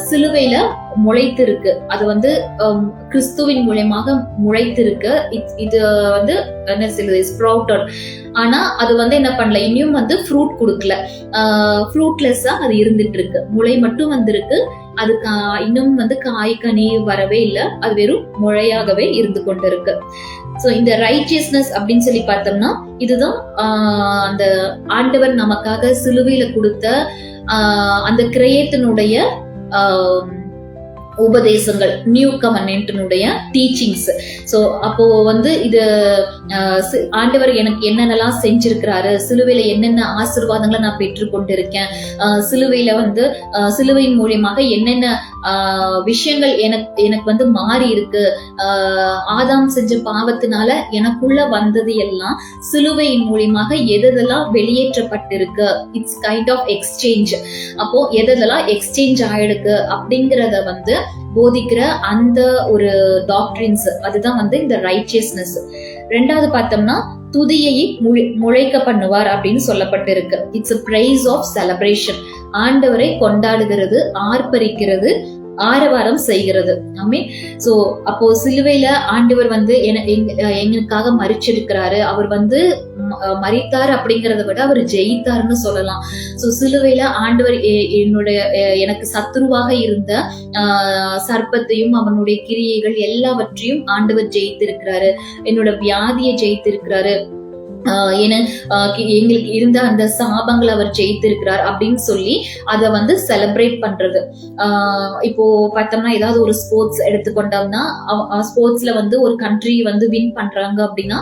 சிலுவையில முளைத்து இருக்கு. அது வந்து கிறிஸ்துவின் மூலியமாக முளைத்து இருக்கு. இது வந்து என்ன சொல்லுது, ஸ்ப்ரவுட்டட். ஆனா அது வந்து என்ன பண்ணல, இன்னும் வந்து ஃப்ரூட் கொடுக்கல, ஃப்ரூட்லெஸ்ஸா அது இருந்துட்டு இருக்கு. முளை மட்டும் வந்திருக்கு, அது இன்னும் வந்து காய் கனி வரவே இல்லை, அது வெறும் முளையாகவே இருந்து கொண்டு இருக்கு. சோ இந்த ரைச்சியஸ்னஸ் அப்படின்னு சொல்லி பார்த்தோம்னா, இதுதான் அந்த ஆண்டவர் நமக்காக சிலுவையில கொடுத்த அந்த கிரயத்தினுடைய உபதேசங்கள், நியூ கவர்னன்ட்னுடைய டீச்சிங்ஸ். ஸோ அப்போ வந்து இது ஆண்டவர் எனக்கு என்னென்னலாம் செஞ்சிருக்கிறாரு, சிலுவையில என்னென்ன ஆசீர்வாதங்களை நான் பெற்றுக்கொண்டு இருக்கேன், சிலுவையில வந்து சிலுவையின் மூலியமாக என்னென்ன விஷயங்கள் எனக்கு வந்து மாறி இருக்கு, ஆதாம் செஞ்ச பாவத்தினால எனக்குள்ள வந்தது எல்லாம் சிலுவையின் மூலியமாக எதெல்லாம் வெளியேற்றப்பட்டிருக்கு. It's kind of exchange. அப்போ எதெல்லாம் எக்ஸ்சேஞ்ச் ஆயிடுக்கு அப்படிங்கிறத வந்து போதிக்கிற அந்த ஒரு டாக்டரின்ஸ், அதுதான் வந்து இந்த ரைச்சியஸ்னஸ். ரெண்டாவது பார்த்தோம்னா, துதியை முளைக்க பண்ணுவார் அப்படின்னு சொல்லப்பட்டிருக்கு. It's a praise of celebration. ஆண்டவரை கொண்டாடுகிறது, ஆர்ப்பரிக்கிறது, ஆரவாரம் செய்கிறது. ஆமே. சோ அப்போ சிலுவையில ஆண்டவர் வந்து எங்களுக்காக மரிச்சிருக்கிறாரு. அவர் வந்து மரித்தார் அப்படிங்கறத விட அவர் ஜெயித்தார்னு சொல்லலாம். சோ சிலுவையில ஆண்டவர் எனக்கு சத்துருவாக இருந்த சர்ப்பத்தையும் அவனுடைய கிரியைகள் எல்லாவற்றையும் ஆண்டவர் ஜெயித்திருக்கிறாரு. என்னோட வியாதியை ஜெயித்திருக்கிறாரு. எங்களுக்கு இருந்த அந்த சாபங்களை அவர் ஜெயித்திருக்கிறார் அப்படின்னு சொல்லி அதை வந்து செலிப்ரேட் பண்றது. இப்போ பார்த்தோம்னா, ஏதாவது ஒரு ஸ்போர்ட்ஸ் எடுத்துக்கொண்டோம்னா, ஸ்போர்ட்ஸ்ல வந்து ஒரு கண்ட்ரி வந்து வின் பண்றாங்க அப்படின்னா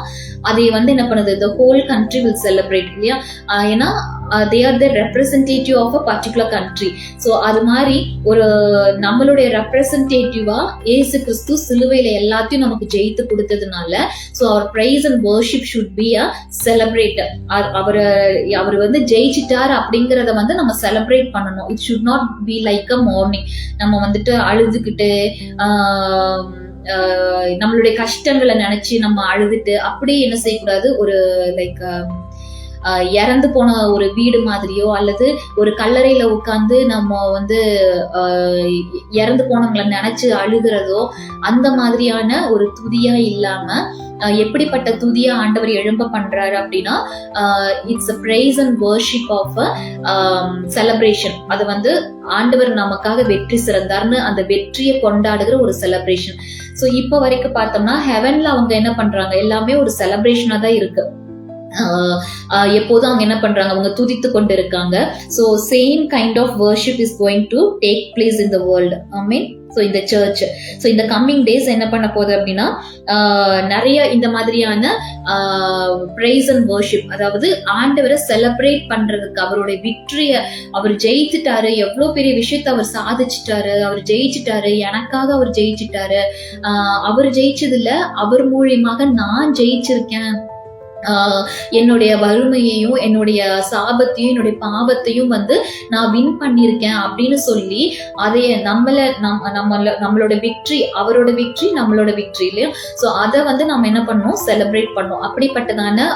அதை வந்து என்ன பண்ணுது, the whole country will celebrate இல்லையா? ஏன்னா they are the representative of a particular country. so அது மாதிரி ஒரு நம்மளுடைய ரெப்ரசன்டேட்டிவா இயேசு கிறிஸ்து சிலுவையில எல்லாத்தையும் நமக்கு ஜெயித்து கொடுத்ததுனால so our praise and worship should be a celebrate. அவர் வந்து ஜெயிச்சிட்டார் அப்படிங்கறத வந்து நம்ம செலிப்ரேட் பண்ணணும். it should not be like a mourning. நம்ம வந்துட்டு அழுதுகிட்டு நம்மளுடைய கஷ்டங்களை நினைச்சு நம்ம அழுதுட்டு அப்படியே என்ன செய்யக்கூடாது, ஒரு லைக் இறந்து போன ஒரு வீடு மாதிரியோ அல்லது ஒரு கல்லறையில உட்கார்ந்து நம்ம வந்து இறந்து போனவங்களை நினைச்சு அழுகிறதோ அந்த மாதிரியான ஒரு துதியா இல்லாம எப்படிப்பட்ட துதியா ஆண்டவர் எழும்ப பண்றாரு அப்படின்னா, it's a praise and worship of a celebration. அது வந்து ஆண்டவர் நமக்காக வெற்றி சிறந்தார்னு அந்த வெற்றியை கொண்டாடுகிற ஒரு செலிப்ரேஷன். சோ இப்ப வரைக்கும் பார்த்தோம்னா ஹெவன்ல அவங்க என்ன பண்றாங்க, எல்லாமே ஒரு செலிப்ரேஷனா தான் இருக்கு. எப்போதும் அவங்க என்ன பண்றாங்க, அவங்க துதித்து கொண்டு இருக்காங்க. so same kind of worship is going to take place in the world. amen. so in the church, so in the coming days என்ன பண்ண போகுது அப்படின்னா, நிறைய இந்த மாதிரியான praise and worship, அதாவது ஆண்டவரை செலிப்ரேட் பண்றதுக்கு, அவருடைய விக்டரிய அவர் ஜெயிச்சுட்டாரு, எவ்வளவு பெரிய விஷயத்தை அவர் சாதிச்சுட்டாரு, அவர் ஜெயிச்சுட்டாரு, எனக்காக அவர் ஜெயிச்சுட்டாரு, அவர் ஜெயிச்சது இல்ல, அவர் மூலியமாக நான் ஜெயிச்சிருக்கேன், என்னுடைய வறுமையையும் என்னுடைய சாபத்தையும் என்னுடைய பாவத்தையும் வந்து நான் வின் பண்ணிருக்கேன் அப்படின்னு சொல்லி அதைய நம்மளோட விக்டரி, அவரோட விக்டரி, நம்மளோட விக்டரி இல்லையா? சோ அதை வந்து நம்ம என்ன பண்ணோம், செலிப்ரேட் பண்ணோம். அப்படிப்பட்டதான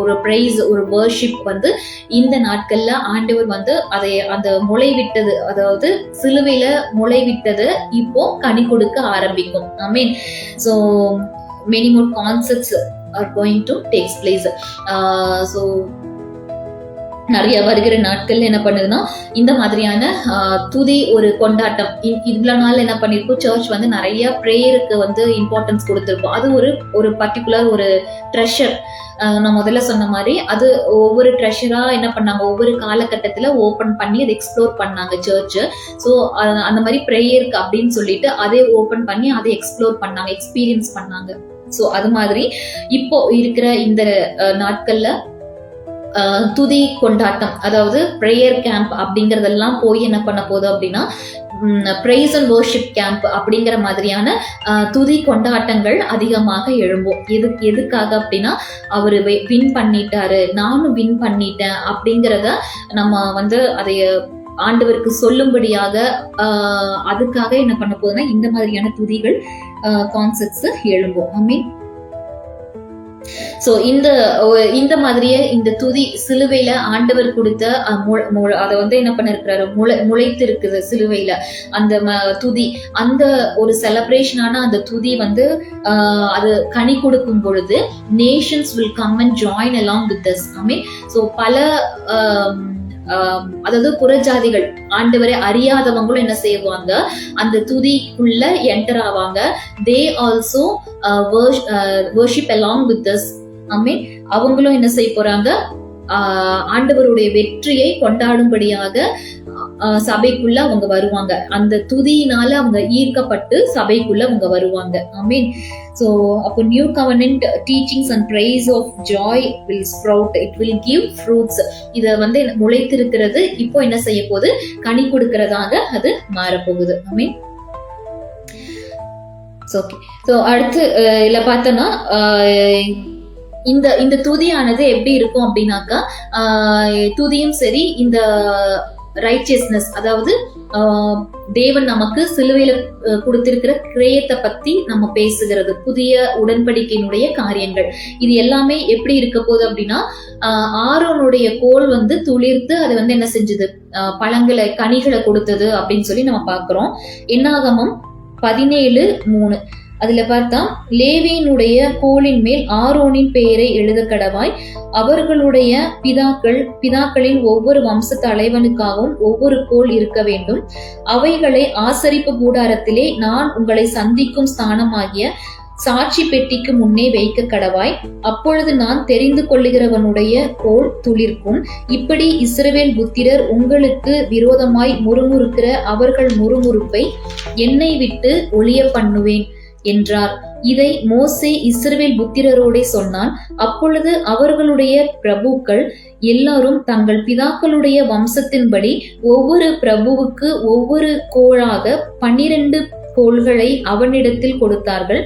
ஒரு பிரைஸ், ஒரு வர்ஷிப் வந்து இந்த நாட்கள்ல ஆண்டவர் வந்து அதை அந்த முளை விட்டது, அதாவது சிலுவையில முளை விட்டது இப்போ கனி கொடுக்க ஆரம்பிக்கும். I mean, so many more concepts are going to take place. so நிறைய வருகிற நாட்கள் என்ன பண்ணுதுன்னா, இந்த மாதிரியான துதி ஒரு கொண்டாட்டம். இவ்வளவு நாள் என்ன பண்ணிருக்கோம், சர்ச் வந்து நிறைய பிரேயருக்கு வந்து இம்பார்ட்டன்ஸ் கொடுத்திருக்கோம். அது ஒரு பர்டிகுலர் ஒரு ட்ரெஷர். நான் முதல்ல சொன்ன மாதிரி அது ஒவ்வொரு ட்ரெஷரா என்ன பண்ணாங்க, ஒவ்வொரு காலகட்டத்துல ஓபன் பண்ணி அதை எக்ஸ்ப்ளோர் பண்ணாங்க சர்ச். ஸோ அந்த மாதிரி பிரேயருக்கு அப்படின்னு சொல்லிட்டு அதை ஓபன் பண்ணி அதை எக்ஸ்ப்ளோர் பண்ணாங்க, எக்ஸ்பீரியன்ஸ் பண்ணாங்க. ஸோ அது மாதிரி இப்போ இருக்கிற இந்த நாட்கள்ல துதி கொண்டாட்டம், அதாவது ப்ரேயர் கேம்ப் அப்படிங்கறதெல்லாம் போய் என்ன பண்ண போகுது அப்படின்னா பிரைஸ் அண்ட் வர்ஷிப் கேம்ப் அப்படிங்கிற மாதிரியான துதி கொண்டாட்டங்கள் அதிகமாக எழும்பும். எதுக்காக அப்படின்னா அவரு வின் பண்ணிட்டாரு, நானும் வின் பண்ணிட்டேன் அப்படிங்கிறத நம்ம வந்து அதைய ஆண்டவருக்கு சொல்லும்படியாக அதுக்காக என்ன பண்ண போகுதுன்னா இந்த மாதிரியான துதிகள் கான்செப்ட்ஸ் எழும்பும். ஐ மீன் சோ இந்த மாதிரியே இந்த துதி சிலுவையில ஆண்டவர் கொடுத்த அதை வந்து என்ன பண்ணிருக்கிறாரு, முளைத்து இருக்குது சிலுவையில அந்த துதி, அந்த ஒரு செலிப்ரேஷனான அந்த துதி வந்து அது கனி கொடுக்கும் பொழுது Nations will come and join along with us. I mean so பல அதாவது புறஜாதிகள், ஆண்டவரை அறியாதவங்களும் என்ன செய்வாங்க, அந்த துதிக்குள்ள என்டர் ஆவாங்க. They also worship along with us. I mean அவங்களும் என்ன செய்ய போறாங்க, ஆண்டவருடைய வெற்றியை கொண்டாடும்படியாக சபைக்குள்ள அவங்க வருவாங்க. அந்த துதியினால அவங்க ஈர்க்கப்பட்டு சபைக்குள்ள அவங்க வருவாங்க. ஐ மீன் so அப்போ new covenant teachings and praise of joy will sprout, it will give fruits. இத வந்து முளைத்திருக்கிறது இப்போ என்ன செய்ய போகுது, கனி கொடுக்கிறதாக அது மாறப்போகுது. ஐ மீன் ஓகே. ஸோ அடுத்து இல்ல பார்த்தோன்னா இந்த துதியானது எப்படி இருக்கும் அப்படின்னாக்கா, துதியும் சரி இந்த ரைச்சியஸ்னஸ், அதாவது தேவன் நமக்கு சிலுவையில கொடுத்திருக்கிற கிரயத்தை பத்தி நம்ம பேசுகிறது, புதிய உடன்படிக்கையினுடைய காரியங்கள், இது எல்லாமே எப்படி இருக்க போகுது அப்படின்னா, ஆரோனுடைய கோல் வந்து துளிர்த்து அது வந்து என்ன செஞ்சது, பழங்களை கனிகளை கொடுத்தது அப்படின்னு சொல்லி நம்ம பாக்குறோம். என்னாகமம் 17:3 அதுல பார்த்தா, லேவியினுடைய கோலின் மேல் ஆரோனின் பெயரை எழுத கடவாய், அவர்களுடைய பிதாக்களின் ஒவ்வொரு வம்ச தலைவனுக்காகவும் ஒவ்வொரு கோல் இருக்க வேண்டும். அவைகளை ஆசரிப்பு கூடாரத்திலே நான் உங்களை சந்திக்கும் ஸ்தானமாகிய சாட்சி பெட்டிக்கு முன்னே வைக்க கடவாய். அப்பொழுது நான் தெரிந்து கொள்ளுகிறவனுடைய கோல் துளிர்க்கும். இப்படி இஸ்ரவேல் புத்திரர் உங்களுக்கு விரோதமாய் முறுமுறுக்கிற அவர்கள் முறுமுறுப்பை என்னை விட்டு ஒளிய பண்ணுவேன் என்றார். இதை மோசே இஸ்ரவேல் புத்திரரோடே சொன்னான். அப்பொழுது அவர்களுடைய பிரபுக்கள் எல்லாரும் தங்கள் பிதாக்களுடைய வம்சத்தின்படி ஒவ்வொரு பிரபுவுக்கு ஒவ்வொரு கோளாக 12 கோல்களை அவனிடத்தில் கொடுத்தார்கள்.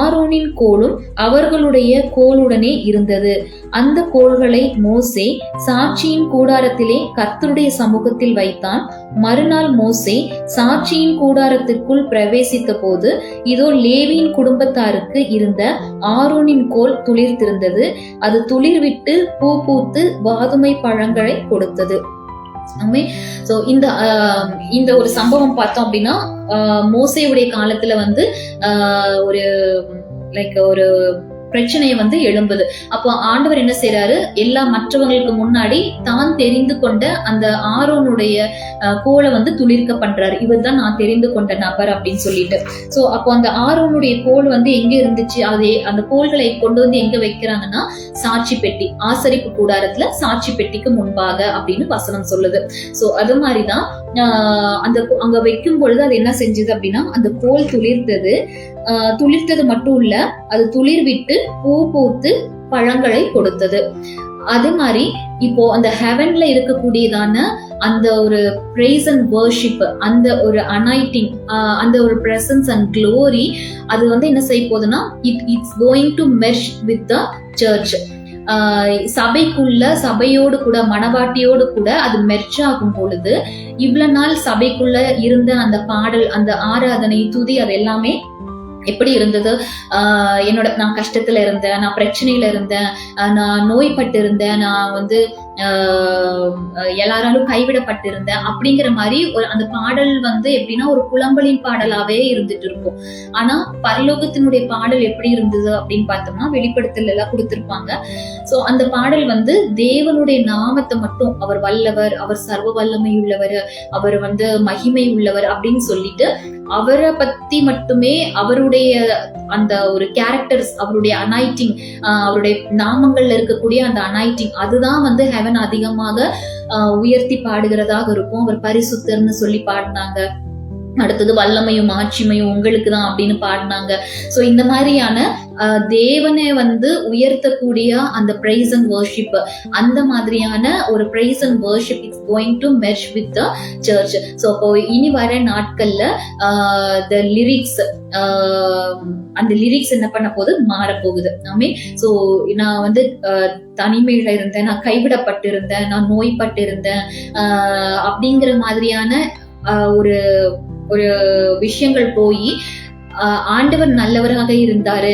ஆரோனின் கோலும் அவர்களுடைய கோலுடனே இருந்தது. அந்த கோல்களை மோசே சாட்சியின் கூடாரத்திலே கர்த்தருடைய சமூகத்தில் வைத்தான். மறுநாள் மோசே சாட்சியின் கூடாரத்திற்குள் பிரவேசித்த போது இதோ லேவியின் குடும்பத்தாருக்கு இருந்த ஆரோனின் கோல் துளிர்த்திருந்தது. அது துளிர்விட்டு பூ பூத்து வாதுமை பழங்களை கொடுத்தது. இந்த ஒரு சம்பவம் பார்த்தோம் அப்படின்னா, மோசேயுடைய காலத்துல வந்து ஒரு பிரச்சனையை வந்து எழும்புது. அப்போ ஆண்டவர் என்ன செய்யறாரு, எல்லா மற்றவங்களுக்கு முன்னாடி தான் தெரிந்து கொண்ட அந்த ஆரோனுடைய கோலை வந்து துளிர்க்க பண்றாரு. இவர் தான் நான் தெரிந்து கொண்ட நபர் அப்படின்னு சொல்லிட்டு. சோ அப்போ அந்த ஆரோனுடைய கோல் வந்து எங்க இருந்துச்சு, அதே அந்த கோல்களை கொண்டு வந்து எங்க வைக்கிறாங்கன்னா சாட்சி பெட்டி, ஆசரிப்பு கூடாரத்துல சாட்சி பெட்டிக்கு முன்பாக அப்படின்னு வசனம் சொல்லுது. சோ அது மாதிரிதான் அங்க வைக்கும் பொழுது அது என்ன செஞ்சது அப்படின்னா, அந்த கோல் துளிர்த்தது மட்டும் இல்ல, அது துளிர் விட்டு பூ பூத்து பழங்களை கொடுத்தது. அது மாதிரி இப்போ அந்த ஹெவன்ல இருக்கக்கூடியதான அந்த ஒரு பிரைஸ் அண்ட் வர்ஷிப், அந்த ஒரு அனாயிட்டிங், அந்த ஒரு பிரசன்ஸ் அண்ட் க்ளோரி, அது வந்து என்ன செய்ய போகுதுன்னா, it's going to merge with the church. சபையோடு கூட, மணவாட்டியோடு கூட அது மெர்ஜ் ஆகும் பொழுது, இவ்வளவு நாள் சபைக்குள்ள இருந்த அந்த பாடல், அந்த ஆராதனை, துதி, அது எல்லாமே எப்படி இருந்தது, நான் கஷ்டத்துல இருந்தேன், நான் பிரச்சனையில இருந்தேன், நான் நோய்பட்டு இருந்தேன், நான் வந்து எல்லாராலும் கைவிடப்பட்டிருந்தேன் அப்படிங்கிற மாதிரி அந்த பாடல் வந்து எப்படின்னா ஒரு புலம்பலின் பாடலாவே இருந்துட்டு இருக்கும். ஆனா பரலோகத்தினுடைய பாடல் எப்படி இருந்தது அப்படின்னு பார்த்தோம்னா, வெளிப்படுத்தல் எல்லாம் கொடுத்திருப்பாங்க. சோ அந்த பாடல் வந்து தேவனுடைய நாமத்தை மட்டும், அவர் வல்லவர், அவர் சர்வ வல்லமை உள்ளவர், அவர் வந்து மகிமை உள்ளவர் அப்படின்னு சொல்லிட்டு அவரை பத்தி மட்டுமே, அவருடைய அந்த ஒரு கேரக்டர்ஸ், அவருடைய அனாயிட்டிங், அவருடைய நாமங்கள்ல இருக்கக்கூடிய அந்த அனாயிட்டிங், அதுதான் வந்து ஹெவன் அதிகமாக உயர்த்தி பாடுகிறதாக இருக்கும். அவர் பரிசுத்தர்னு சொல்லி பாடினாங்க. அடுத்தது வல்லமையும் ஆட்சிமையும் உங்களுக்கு தான் அப்படின்னு பாடினாங்க. ஸோ இந்த மாதிரியான தேவனை வந்து உயர்த்தக்கூடிய அந்த பிரைஸ் அண்ட் வர்ஷிப், அந்த மாதிரியான ஒரு praise and worship it's going to merge with the church. So அப்போ இனி வர நாட்கள்ல த லிரிக்ஸ், அந்த லிரிக்ஸ் என்ன பண்ண போகுது, மாறப்போகுது. ஆமே. ஸோ நான் வந்து தனிமையில இருந்தேன், நான் கைவிடப்பட்டிருந்தேன், நான் நோய்பட்டிருந்தேன் அப்படிங்கிற மாதிரியான ஒரு ஒரு விஷயங்கள் போய் ஆண்டவர் நல்லவராக இருந்தாரு,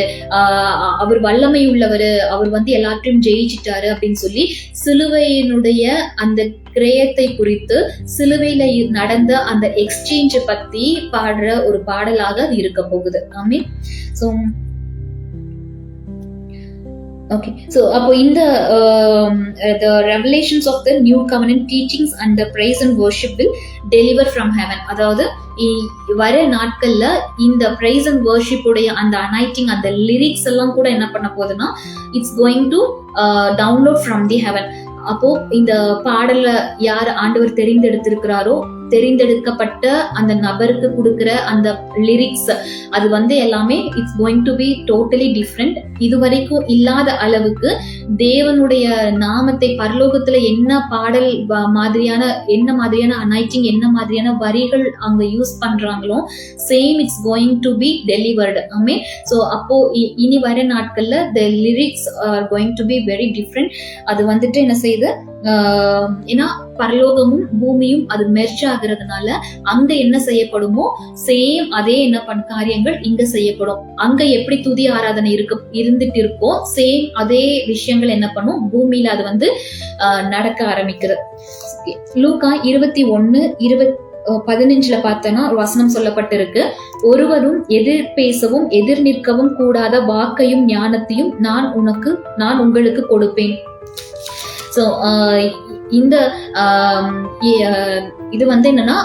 அவர் வல்லமை உள்ளவர், அவர் வந்து எல்லாத்தையும் ஜெயிச்சிட்டாரு அப்படின்னு சொல்லி சிலுவையினுடைய அந்த கிரயத்தை குறித்து, சிலுவையில நடந்த அந்த எக்ஸ்சேஞ்சை பத்தி பாடுற ஒரு பாடலாக அது இருக்க போகுது. ஆமீன். ஸோ okay, so அப்போ இந்த the revelations of the new covenant teachings and the praise and worship will deliver from heaven. அதாவது வர நாட்கள்ல இந்த praise and worship உடைய அந்த அனாயிட்டிங், அந்த லிரிக்ஸ் எல்லாம் கூட என்ன பண்ண போகுதுன்னா it's going to download from the heaven. அப்போ இந்த பாடல யார் ஆண்டவர் தெரிந்தெடுத்திருக்கிறாரோ, தெரிந்தெடுக்கப்பட்ட அந்த நபருக்கு கொடுக்கிற அந்த லிரிக்ஸ், அது வந்து எல்லாமே it's going to be totally different. இதுவரைக்கும் இல்லாத அளவுக்கு தேவனுடைய நாமத்தை பரலோகத்துல என்ன பாடல் மாதிரியான, என்ன மாதிரியான அனாயிட்டிங், என்ன மாதிரியான வரிகள் அவங்க யூஸ் பண்றாங்களோ same it's going to B delivered. ஆமே. ஸோ அப்போ இனி வர நாட்கள்ல the lyrics are going to be very different. அது வந்துட்டு என்ன செய்யுது, ஏன்னா பரலோகமும் பூமியும் அது மெர்ஜ் ஆகிறதுனால அங்க என்ன செய்யப்படுமோ சேம் அதே என்ன காரியங்கள் இங்க செய்யப்படும். அங்க எப்படி துதி ஆராதனை இருந்துட்டு இருக்கோ சேம் அதே விஷயங்கள் என்ன பண்ணும், பூமியில அது வந்து நடக்க ஆரம்பிக்கிறது. லூக்கா 21:15 பார்த்தோன்னா ஒரு வசனம் சொல்லப்பட்டிருக்கு, ஒருவரும் எதிர் பேசவும் எதிர் நிற்கவும் கூடாத வாக்கையும் ஞானத்தையும் நான் உங்களுக்கு கொடுப்பேன். ஸோ இந்த இது வந்து என்னன்னா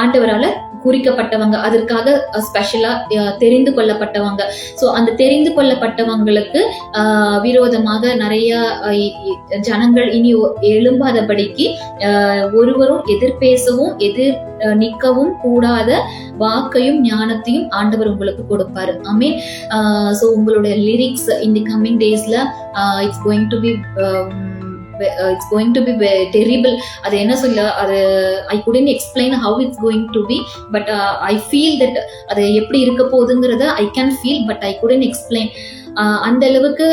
ஆண்டவரால குறிக்கப்பட்டவங்க, அதற்காக ஸ்பெஷலா தெரிந்து கொள்ளப்பட்டவங்க. ஸோ அந்த தெரிந்து கொள்ளப்பட்டவங்களுக்கு விரோதமாக நிறைய ஜனங்கள் இனி எழும்பாதபடிக்கு ஒருவரும் எதிர் பேசவும் எதிர் நிற்கவும் கூடாத வாக்கையும் ஞானத்தையும் ஆண்டவர் உங்களுக்கு கொடுப்பாரு. ஆமீன். ஸோ உங்களுடைய லிரிக்ஸ் இன் தி கம்மிங் டேஸ்ல it's going to be it's going to be very terrible. அது என்ன சொல்ல, அது I couldn't explain how it's going to be, but I feel that அது எப்படி இருக்க போகுதுங்கிறத I can feel, but I couldn't explain. அந்த அளவுக்கு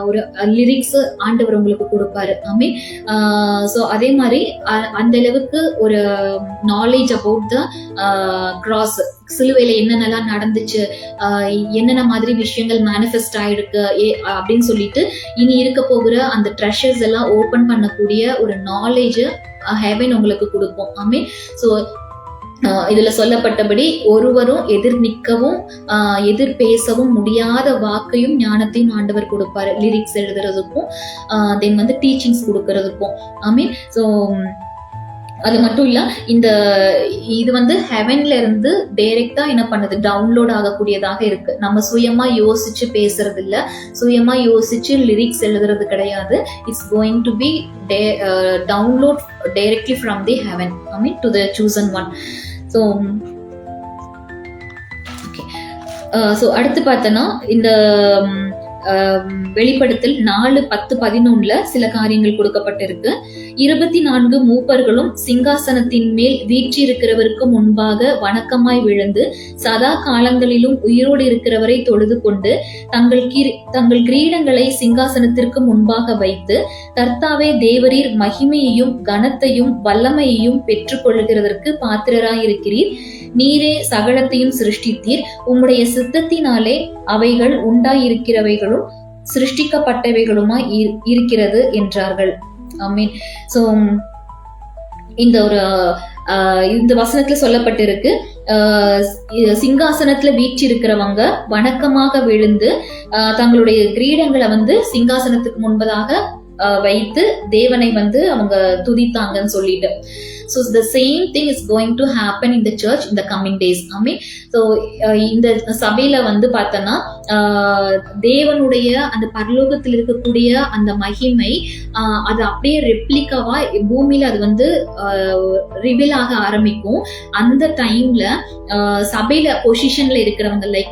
ஒரு லிரிக்ஸ் ஆண்டவர் உங்களுக்கு கொடுப்பாரு. ஆமீன். ஸோ அதே மாதிரி அந்த அளவுக்கு ஒரு நாலேஜ் அபவுட் த கிராஸ், சிலுவையில என்னென்னலாம் நடந்துச்சு, என்னென்ன மாதிரி விஷயங்கள் மேனிஃபெஸ்ட் ஆயிருக்கு அப்படின்னு சொல்லிட்டு இனி இருக்க போகிற அந்த ட்ரெஷர்ஸ் எல்லாம் ஓபன் பண்ணக்கூடிய ஒரு நாலேஜ் ஹெவன் உங்களுக்கு கொடுப்போம். ஆமீன். ஸோ இதுல சொல்லப்பட்டபடி ஒருவரும் எதிர் நிற்கவும் எதிர் பேசவும் முடியாத வாக்கையும் ஞானத்தையும் ஆண்டவர் கொடுப்பாரு, லிரிக்ஸ் எழுதுறதுக்கும் தென் வந்து டீச்சிங்ஸ் கொடுக்கறதுக்கும். ஆமீன். ஸோ அது மட்டும் இல்ல, இது வந்து ஹெவன்ல இருந்து டைரக்டா என்ன பண்ணுது, டவுன்லோட் ஆகக்கூடியதாக இருக்கு. நம்ம சுயமா யோசிச்சு பேசுறது இல்ல, சுயமா யோசிச்சு லிரிக்ஸ் எழுதுறது கிடையாது. It's going to be download directly from the heaven, I mean to the chosen one. So okay. So அடுத்து பார்த்தோன்னா இந்த வெளிப்படுத்தல் 4:10-11 சில காரியங்கள் கொடுக்கப்பட்டிருக்கு. 24 மூப்பர்களும் சிங்காசனத்தின் மேல் வீற்றிருக்கிறவருக்கு முன்பாக வணக்கமாய் விழுந்து சதா காலங்களிலும் உயிரோடு இருக்கிறவரை தொழுது கொண்டு தங்கள் கிரீடங்களை சிங்காசனத்திற்கு முன்பாக வைத்து, கர்த்தாவே தேவரீர் மகிமையையும் கனத்தையும் வல்லமையையும் பெற்றுக் கொள்ளுகிறதற்கு பாத்திரராயிருக்கிறீர். நீரே சகலத்தையும் சிருஷ்டித்தீர். உம்முடைய சித்தத்தினாலே அவைகள் உண்டாயிருக்கிறவைகளும் சிருஷ்டிக்கப்பட்டவைகளுமாய் இருக்கிறது என்றார்கள். ஆமீன். ஸோ இந்த வசனத்துல சொல்லப்பட்டிருக்கு, சிங்காசனத்துல வீற்றிருக்கிறவங்க வணக்கமாக விழுந்து தங்களுடைய கிரீடங்களை வந்து சிங்காசனத்துக்கு முன்பதாக வைத்து தேவனை வந்து அவங்க துதித்தாங்கன்னு சொல்லிட்டு. So the same thing is going to happen in the church in the coming days. Amen. So இந்த சபையில வந்து பார்த்தோன்னா தேவனுடைய அந்த பரலோகத்தில் இருக்கக்கூடிய அந்த மகிமை அது அப்படியே ரெப்ளிகாவா பூமியில அது வந்து ரிவீல் ஆக ஆரம்பிக்கும். அந்த டைம்ல சபையில பொசிஷன்ல இருக்கிறவங்க like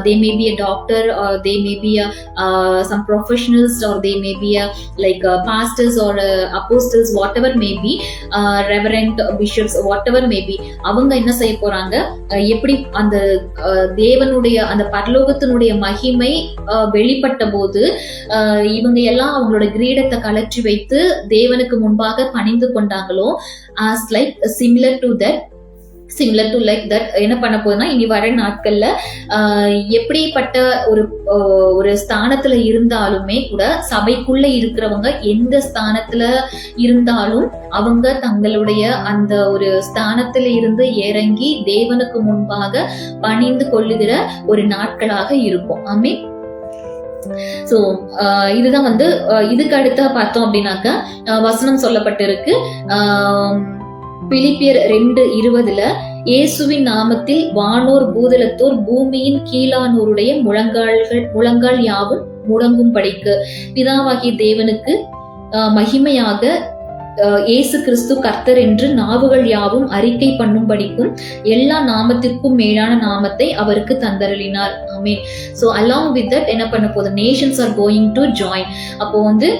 they may be a doctor or they may be some professionals or they may be like pastors or apostles, whatever may be, reverend bishops, whatever may be, அவங்க என்ன செய்ய போறாங்க, எப்படி அந்த தேவனுடைய அந்த பரலோகத்தினுடைய மகிமை வெளிப்பட்ட போது இவங்க எல்லாம் அவங்களோட கிரீடத்தை கலற்றி வைத்து தேவனுக்கு முன்பாக பணிந்து கொண்டாங்களோ, as like similar to like that என்ன பண்ண போதுன்னா இனி வர நாட்கள்ல எப்படிப்பட்ட ஒரு ஸ்தானத்துல இருந்தாலுமே கூட சபைக்குள்ள இருக்கிறவங்க எந்த ஸ்தானத்துல இருந்தாலும் அவங்க தங்களுடைய அந்த ஒரு ஸ்தானத்துல இருந்து இறங்கி தேவனுக்கு முன்பாக பணிந்து கொள்ளுகிற ஒரு நாட்களாக இருக்கும். ஆமென். சோ இதுதான் வந்து இதுக்கு அடுத்த பார்த்தோம் அப்படின்னாக்க வசனம் சொல்லப்பட்டிருக்கு. பிலிப்பியர் 2:20 இயேசுவின் நாமத்தில் வானோர் பூதலத்தோர் பூமியின் கீழானோருடைய முழங்கால் யாவும் முடங்கும்படிக்கு பிதாவாகிய தேவனுக்கு மகிமையாக இயேசு கிறிஸ்து கர்த்தர் என்று நாவுகள் யாவும் அறிக்கை பண்ணும்படிக்கும் எல்லா நாமத்திற்கும் மேலான நாமத்தை அவருக்கு தந்தருளினார். ஆமென். So along with that என்ன பண்ண போகுது, nations are going to join. அப்போ வந்து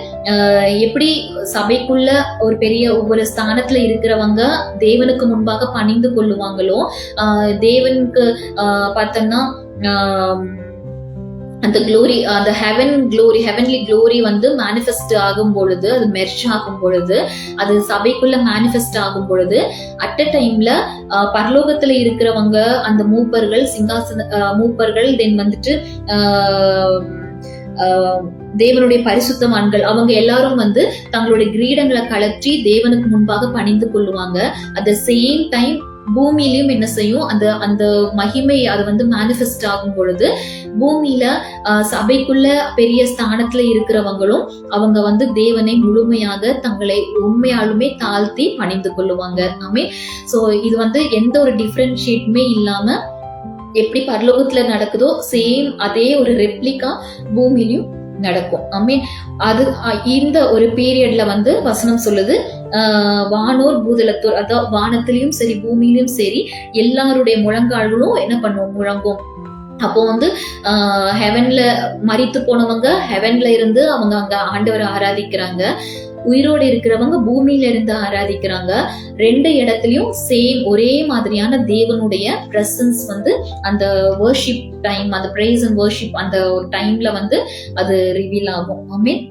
எப்படி சபைக்குள்ள ஒரு பெரிய ஒவ்வொரு ஸ்தானத்துல இருக்கிறவங்க தேவனுக்கு முன்பாக பணிந்து கொள்ளுவாங்களோ, தேவனுக்கு பார்த்தோம்னா அந்த க்ளோரி, அந்த ஹெவன்லி க்ளோரி வந்து மேனிஃபெஸ்ட் ஆகும் பொழுது, அது மெர்ஜ் ஆகும் பொழுது, அது சபைக்குள்ள மேனிஃபெஸ்ட் ஆகும் பொழுது, அட் அ டைம்ல பரலோகத்துல இருக்கிறவங்க அந்த மூப்பர்கள் தென் வந்துட்டு தேவனுடைய பரிசுத்தவான்கள் அவங்க எல்லாரும் வந்து தங்களுடைய கிரீடங்களை கலற்றி தேவனுக்கு முன்பாக பணிந்து கொள்ளுவாங்க. அட் த சேம் டைம் பூமியிலும் என்ன செய்யும், அந்த மகிமை அது வந்து மேனிஃபெஸ்ட் ஆகும் பொழுது பூமியில சபைக்குள்ள பெரிய ஸ்தானத்துல இருக்கிறவங்களும் அவங்க வந்து தேவனை முழுமையாக தங்களை உண்மையாலுமே தாழ்த்தி பணிந்து கொள்ளுவாங்க. ஆமே. சோ இது வந்து எந்த ஒரு டிஃபரன்ஷியேட்டுமே இல்லாம எப்படி பரலோகத்துல நடக்குதோ சேம் அதே ஒரு ரெப்ளிகா பூமியிலும் நடக்கும். ஐ மீன் அது இந்த ஒரு பீரியட்ல வந்து வசனம் சொல்லுது, வானோர் பூதலத்தோர், அதாவது வானத்திலயும் சரி பூமியிலும் சரி எல்லாருடைய முழங்கால்களும் என்ன பண்ணுவோம், முழங்கும். அப்போ வந்து ஹெவன்ல மரித்து போனவங்க ஹெவன்ல இருந்து அவங்க அங்க ஆண்டவரை ஆராதிக்கிறாங்க, உயிரோடு இருக்கிறவங்க பூமியில இருந்து ஆராதிக்கிறாங்க. ரெண்டு இடத்துலயும் சேம் ஒரே மாதிரியான தேவனுடைய பிரசன்ஸ் வந்து அந்த வர்ஷிப் டைம், அந்த பிரைஸ் அண்ட் வர்ஷிப் அந்த ஒரு டைம்ல வந்து அது ரிவீல் ஆகும். ஆமென்.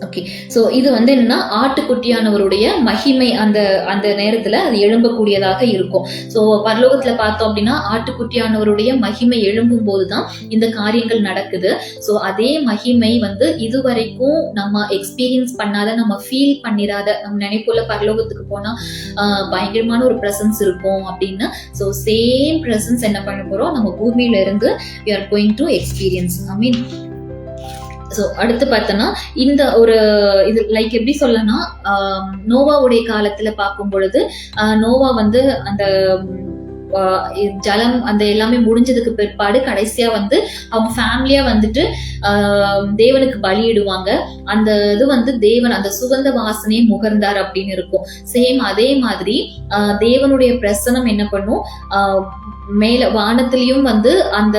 ஓகே. சோ இது வந்து என்னன்னா ஆட்டுக்குட்டியானவருடைய மகிமை அந்த நேரத்துல அது எழும்பக்கூடியதாக இருக்கும். சோ பரலோகத்துல பார்த்தோம் அப்படின்னா ஆட்டுக்குட்டியானவருடைய மகிமை எழும்பும் போதுதான் இந்த காரியங்கள் நடக்குது. சோ அதே மகிமை வந்து இதுவரைக்கும் நம்ம எக்ஸ்பீரியன்ஸ் பண்ணாத, நம்ம ஃபீல் பண்ணிராத, நம்ம நினைப்போல பரலோகத்துக்கு போனா பயங்கரமான ஒரு பிரசன்ஸ் இருக்கும் அப்படின்னு. சோ சேம் பிரசன்ஸ் என்ன பண்ண போறோம், நம்ம பூமியில இருந்து we are going to experience. I mean so அடுத்து பார்த்தோன்னா இந்த ஒரு இது லைக் எப்படி சொல்லனா, நோவாவுடைய காலத்துல பார்க்கும் பொழுது நோவா வந்து அந்த ஜலம் அந்த எல்லாமே முடிஞ்சதுக்கு பிற்பாடு கடைசியா வந்து அவங்க ஃபேமிலியா வந்துட்டு தேவனுக்கு பலியிடுவாங்க. அந்த இது வந்து தேவன் அந்த சுகந்த வாசனையை முகர்ந்தார் அப்படின்னு இருக்கும். சேம் அதே மாதிரி தேவனுடைய பிரசனம் என்ன பண்ணும், மேல வானத்திலையும் வந்து அந்த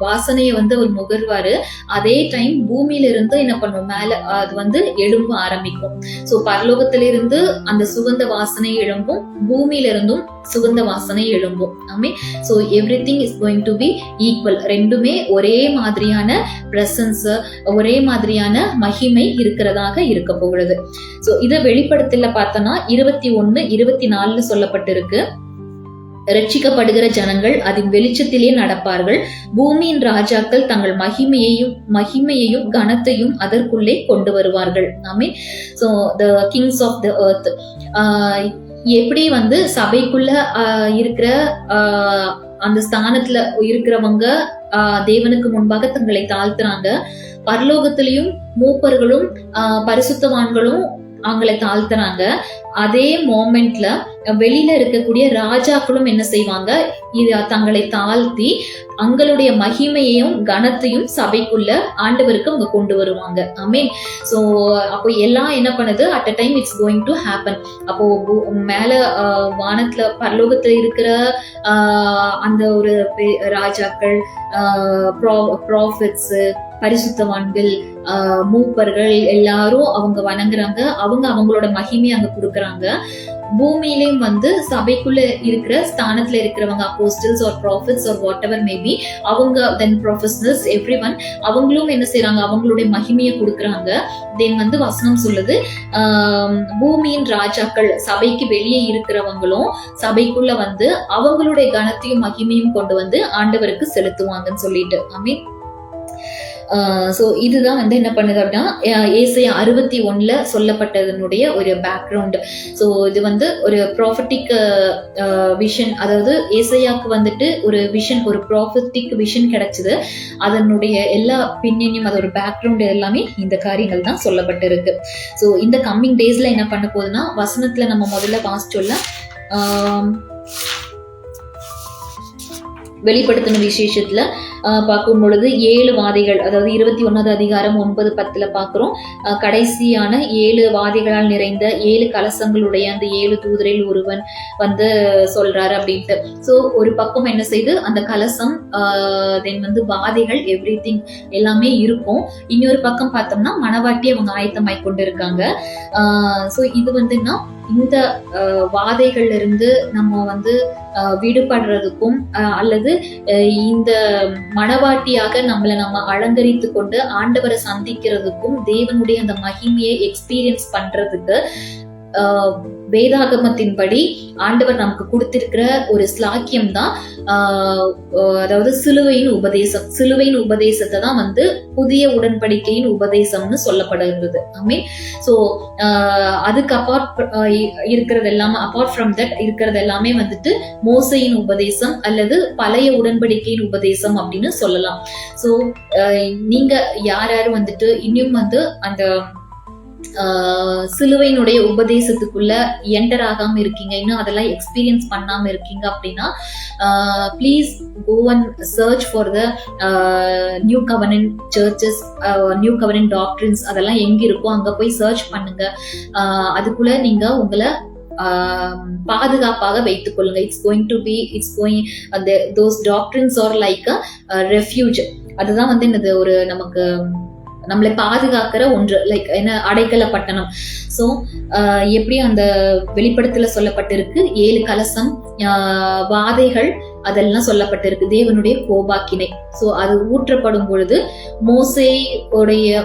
வாசனையை வந்து அவர் முகர்வாரு. அதே டைம் பூமியில இருந்து என்ன பண்ணும், மேல அது வந்து எழும்ப ஆரம்பிக்கும். சோ பரலோகத்திலிருந்து அந்த சுகந்த வாசனை எழும்பும், பூமியில இருந்தும் சுகந்த வாசனை எழும்பும். ஆமே. So everything is going to be equal. ரெண்டுமே ஒரே மாதிரியான பிரசன்ஸ், ஒரே மாதிரியான மகிமை இருக்கிறதாக இருக்க போகிறது. சோ இத வெளிப்படுத்தல பார்த்தோம்னா 21-24 சொல்லப்பட்டிருக்கு. ரட்சிக்கப்படுகிற ஜனங்கள் அதன் வெளிச்சத்திலே நடப்பார்கள். பூமியின் ராஜாக்கள் தங்கள் மகிமையையும் கனத்தையும் அதற்குள்ளே கொண்டு வருவார்கள். Amen. So the kings of the earth எப்படி வந்து சபைக்குள்ள இருக்கிற அந்த ஸ்தானத்துல இருக்கிறவங்க தேவனுக்கு முன்பாக தங்களை தாழ்த்துறாங்க, பரலோகத்திலையும் மூப்பர்களும் பரிசுத்தவான்களும் அவங்களை தாழ்த்துறாங்க. அதே மோமெண்ட்ல வெளியில இருக்கக்கூடிய ராஜாக்களும் என்ன செய்வாங்க, தங்களை தாழ்த்தி அவங்களுடைய மகிமையையும் கனத்தையும் சபைக்குள்ள ஆண்டவருக்கு அவங்க கொண்டு வருவாங்க. ஆமென். சோ அப்போ எல்லாம் என்ன பண்ணுது, at a time it's going to happen. அப்போ மேல வானத்துல பரலோகத்துல இருக்கிற அந்த ஒரு ராஜாக்கள், ப்ராஃபிட்ஸ், பரிசுத்தவான்கள், மூப்பர்கள் எல்லாரும் அவங்க வணங்குறாங்க. அவங்க அவங்களோட மகிமையை அங்க கொடுக்கறாங்க. பூமியிலையும் வந்து சபைக்குள்ள இருக்கிற ஸ்தானத்துல இருக்கிறவங்க, apostles or prophets or whatever maybe, அவங்க தென் ப்ரொஃபஷனல்ஸ் எவ்ரிவன், அவங்களும் என்ன செய்யறாங்க, அவங்களுடைய மகிமையை கொடுக்கறாங்க. தென் வந்து வசனம் சொல்லுது, பூமியின் ராஜாக்கள், சபைக்கு வெளியே இருக்கிறவங்களும் சபைக்குள்ள வந்து அவங்களுடைய கனத்தையும் மகிமையும் கொண்டு வந்து ஆண்டவருக்கு செலுத்துவாங்கன்னு சொல்லிட்டு. ஐ ஸோ இதுதான் வந்து என்ன பண்ணுது அப்படின்னா ஏசாயா 61 சொல்லப்பட்டதனுடைய ஒரு பேக்ரவுண்ட். ஸோ இது வந்து ஒரு ப்ராஃபட்டிக் விஷன், அதாவது ஏசாயாக்கு வந்துட்டு ஒரு விஷன், ஒரு ப்ராஃபட்டிக் விஷன் கிடைச்சது. அதனுடைய எல்லா பின்னணியும், அதோட பேக்ரவுண்ட் எல்லாமே இந்த காரியங்கள் தான் சொல்லப்பட்டிருக்கு. ஸோ இந்த கம்மிங் டேஸ்ல என்ன பண்ண போகுதுன்னா, வசனத்துல நம்ம முதல்ல வாசிச்சோல்ல, வெளிப்படுத்தின விசேஷத்துல பார்க்கும் பொழுது 7 வாதைகள், அதாவது 21 அதிகாரம் 9-10 பார்க்கிறோம். கடைசியான 7 வாதைகளால் நிறைந்த 7 கலசங்களுடைய அந்த 7 தூதரில் ஒருவன் வந்து சொல்றாரு அப்படின்ட்டு. ஸோ ஒரு பக்கம் என்ன செய்து, அந்த கலசம், தென் வந்து வாதைகள், எவ்ரி திங் எல்லாமே இருக்கும். இன்னொரு பக்கம் பார்த்தோம்னா மணவாட்டி அவங்க ஆயத்தமாய் கொண்டு இருக்காங்க. ஸோ இது வந்துன்னா இந்த வாதைகள்ல இருந்து நம்ம வந்து விடுபடுறதுக்கும், அல்லது இந்த மணவாட்டியாக நம்மளை நம்ம அலங்கரித்து கொண்டு ஆண்டவரை சந்திக்கிறதுக்கும், தேவனுடைய அந்த மகிமையை எக்ஸ்பீரியன்ஸ் பண்றதுக்கு வேதாகமத்தின்படி ஆண்டவர் நமக்கு கொடுத்திருக்கிற ஒரு ஸ்லாக்கியம் தான், அதாவது சிலுவையின் உபதேசம். சிலுவையின் உபதேசத்தை தான் வந்து புதிய உடன்படிக்கையின் உபதேசம்னு சொல்லப்படுகிறது. ஐ ஸோ அதுக்கு அப்பார்ட் இருக்கிறது எல்லாமே, அப்பார்ட் ஃப்ரம் தட் இருக்கிறது எல்லாமே வந்துட்டு மோசையின் உபதேசம் அல்லது பழைய உடன்படிக்கையின் உபதேசம் அப்படின்னு சொல்லலாம். ஸோ நீங்க யார் யாரும் வந்துட்டு இன்னும் வந்து அந்த சிலுவையினுடைய உபதேசத்துக்குள்ள என்டர் ஆகாம இருக்கீங்க, இன்னும் அதெல்லாம் எக்ஸ்பீரியன்ஸ் பண்ணாம இருக்கீங்க அப்படின்னா, please go and search for the new covenant churches, new covenant doctrines, அதெல்லாம் எங்க இருக்கோ அங்க போய் சர்ச் பண்ணுங்க. அதுக்குள்ள நீங்க உங்களை பாதுகாப்பாக வைத்துக் கொள்ளுங்க. those doctrines are like a refuge. அதுதான் வந்து என்னது, ஒரு நமக்கு நம்மளை பாதுகாக்கிற ஒன்று, லைக் என்ன, அடைக்கல பட்டணம். ஸோ எப்படி அந்த வெளிப்படத்துல சொல்லப்பட்டிருக்கு, 7 கலசம், வாதைகள், அதெல்லாம் சொல்லப்பட்டிருக்கு, தேவனுடைய கோபாக்கினை. ஸோ அது ஊற்றப்படும் பொழுது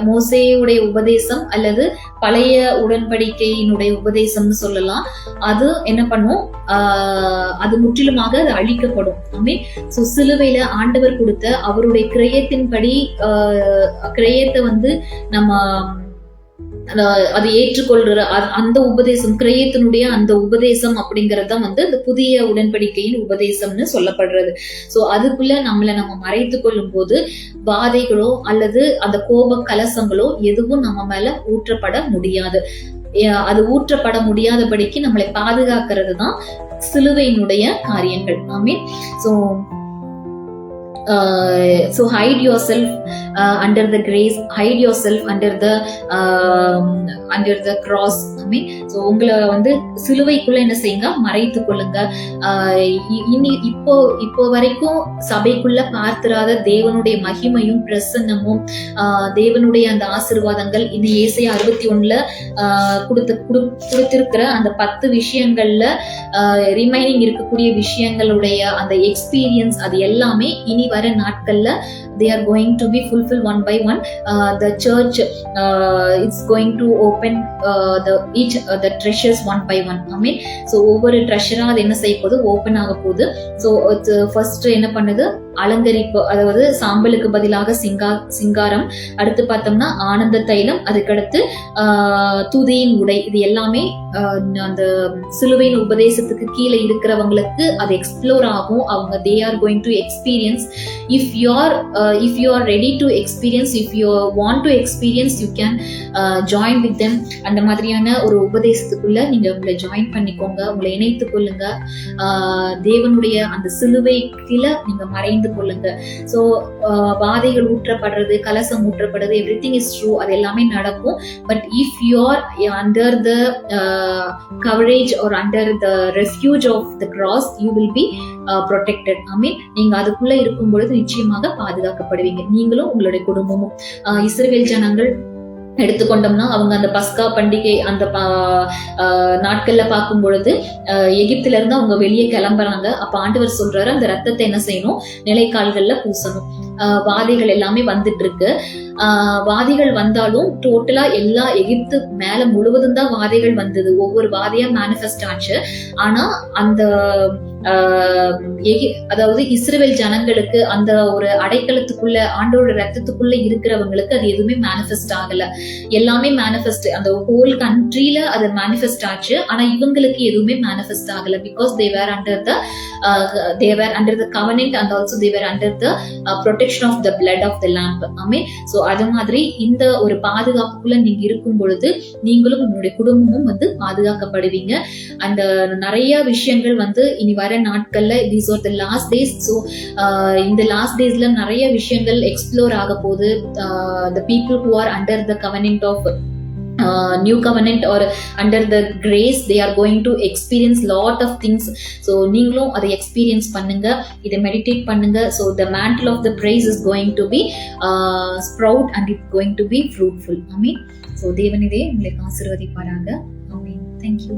மோசேயுடைய உபதேசம் அல்லது பழைய உடன்படிக்கையினுடைய உபதேசம்னு சொல்லலாம். அது என்ன பண்ணும், அது முற்றிலுமாக அது அழிக்கப்படும். ஸோ சிலுவையில ஆண்டவர் கொடுத்த அவருடைய கிரயத்தின்படி, கிரயத்தை வந்து நம்ம அதை ஏற்றுக்கொள்ற அந்த உபதேசம், கிரயத்தினுடைய அந்த உபதேசம் அப்படிங்கறத வந்து அந்த புதிய உடன்படிக்கையின் உபதேசம்னு சொல்லப்படுறது. சோ அதுக்குள்ள நம்மளை நம்ம மறைத்து கொள்ளும் போது வாதைகளோ அல்லது அந்த கோப கலசங்களோ எதுவும் நம்ம மேல ஊற்றப்பட முடியாது. அது ஊற்றப்பட முடியாதபடிக்கு நம்மளை பாதுகாக்கிறது தான் சிலுவையினுடைய காரியங்கள். ஆமீன். So hide yourself under the grace, hide yourself under the cross. I mean, so உங்களை வந்து சிலுவைக்குள்ள என்ன செய்யுங்க, மறைத்து கொள்ளுங்க. இப்போ வரைக்கும் சபைக்குள்ள பார்த்திராத தேவனுடைய மகிமையும் பிரசன்னமும், தேவனுடைய அந்த ஆசீர்வாதங்கள், இந்த ஏசாயா 61 கொடுத்திருக்கிற அந்த 10 விஷயங்கள்ல ரிமைனிங் இருக்கக்கூடிய விஷயங்களுடைய அந்த எக்ஸ்பீரியன்ஸ், அது எல்லாமே இனி வர நாட்கள்ல they are going to be fulfilled one by one. The church is going to open the treasures one by one. Amen. So ஒவ்வொரு ட்ரெஷரா அது என்ன செய்ய போகுது, ஓபன் ஆக போகுது. ஸோ ஃபர்ஸ்ட் என்ன பண்ணுது, அலங்கரிப்பு, அதாவது சாம்பலுக்கு பதிலாக சிங்காரம், அடுத்து பார்த்தோம்னா ஆனந்த தைலம், அதுக்கடுத்து துதியின் உடை. இது எல்லாமே அந்த சிலுவையின் உபதேசத்துக்கு கீழே இருக்கிறவங்களுக்கு அது எக்ஸ்ப்ளோர் ஆகும். அவங்க they are going to experience if you are if you are ready to experience, if you want to experience, you can join with them. அந்த மாதிரியான ஒரு உபதேசத்துக்குள்ள நீங்க உங்களை ஜாயின் பண்ணிக்கோங்க, உங்களை இணைத்து கொள்ளுங்க. தேவனுடைய அந்த சிலுவை கீழே நீங்க மறைந்து கொள்ளுங்க. ஸோ வாதைகள் ஊற்றப்படுறது, கலசம் ஊற்றப்படுறது, எவ்ரி திங் இஸ் ட்ரூ, அது எல்லாமே நடக்கும். But if you are under the coverage or under the refuge of the cross, you will be protected. I mean நீங்க அதுக்குள்ள இருக்கும் பொழுது நிச்சயமாக பாதுகாக்கப்படுவீங்க, நீங்களும் உங்களுடைய குடும்பமும். இஸ்ரவேல் ஜனங்கள் எடுத்துக்கொண்டோம்னா அவங்க அந்த பஸ்கா பண்டிகை அந்த நாட்கள்ல பார்க்கும் பொழுது எகிப்துல இருந்து அவங்க வெளியே கிளம்புறாங்க. அப்ப ஆண்டவர் சொல்றாரு, அந்த ரத்தத்தை என்ன செய்யணும், நிலைக்கால்கள்ல பூசணும். வாதைகள் எல்லாமே வந்துட்டு இருக்கு. வாதைகள் வந்தாலும் டோட்டலா எல்லா எகிப்து மேல முழுவதும் தான் வாதைகள் வந்தது, ஒவ்வொரு வாதையா மேனிஃபெஸ்ட் ஆச்சு. ஆனா அந்த அதாவது இஸ்ரவேல் ஜனங்களுக்கு அந்த ஒரு அடைக்கலத்துக்குள்ள ஆண்டோட ரத்தத்துக்குள்ள இருக்கிறவங்களுக்கு அது எதுவுமே மேனிஃபெஸ்ட் ஆகல. எல்லாமே மேனிஃபெஸ்ட் அந்த ஹோல் கண்ட்ரியில அது மேனிஃபெஸ்ட் ஆச்சு. ஆனா இவங்களுக்கு எதுவுமே மேனிஃபெஸ்ட் ஆகல. Because they were under the covenant and also they were under the protection of the blood of the lamb. Amen. So அது மாதிரி இந்த ஒரு பாதுகாப்புக்குள்ள நீங்க இருக்கும் பொழுது நீங்களும் உங்களுடைய குடும்பமும் பாதுகாக்கப்படுவீங்க. அந்த நிறைய விஷயங்கள் இனி வர நாட்கள்ல these are the last days. so இந்த last daysல நிறைய விஷயங்கள் எக்ஸ்ப்ளோர் ஆக போகுது. the people who are under the covenant of new covenant or under the grace, they are going to experience lot of things. so நீங்களும் அதை experience பண்ணுங்க, இதை meditate பண்ணுங்க. so the mantle of the praise is going to be sprout and it's going to be fruitful. Amen. so தேவனே உங்களை ஆசீர்வதிப்பாராக. ஆமென். thank you.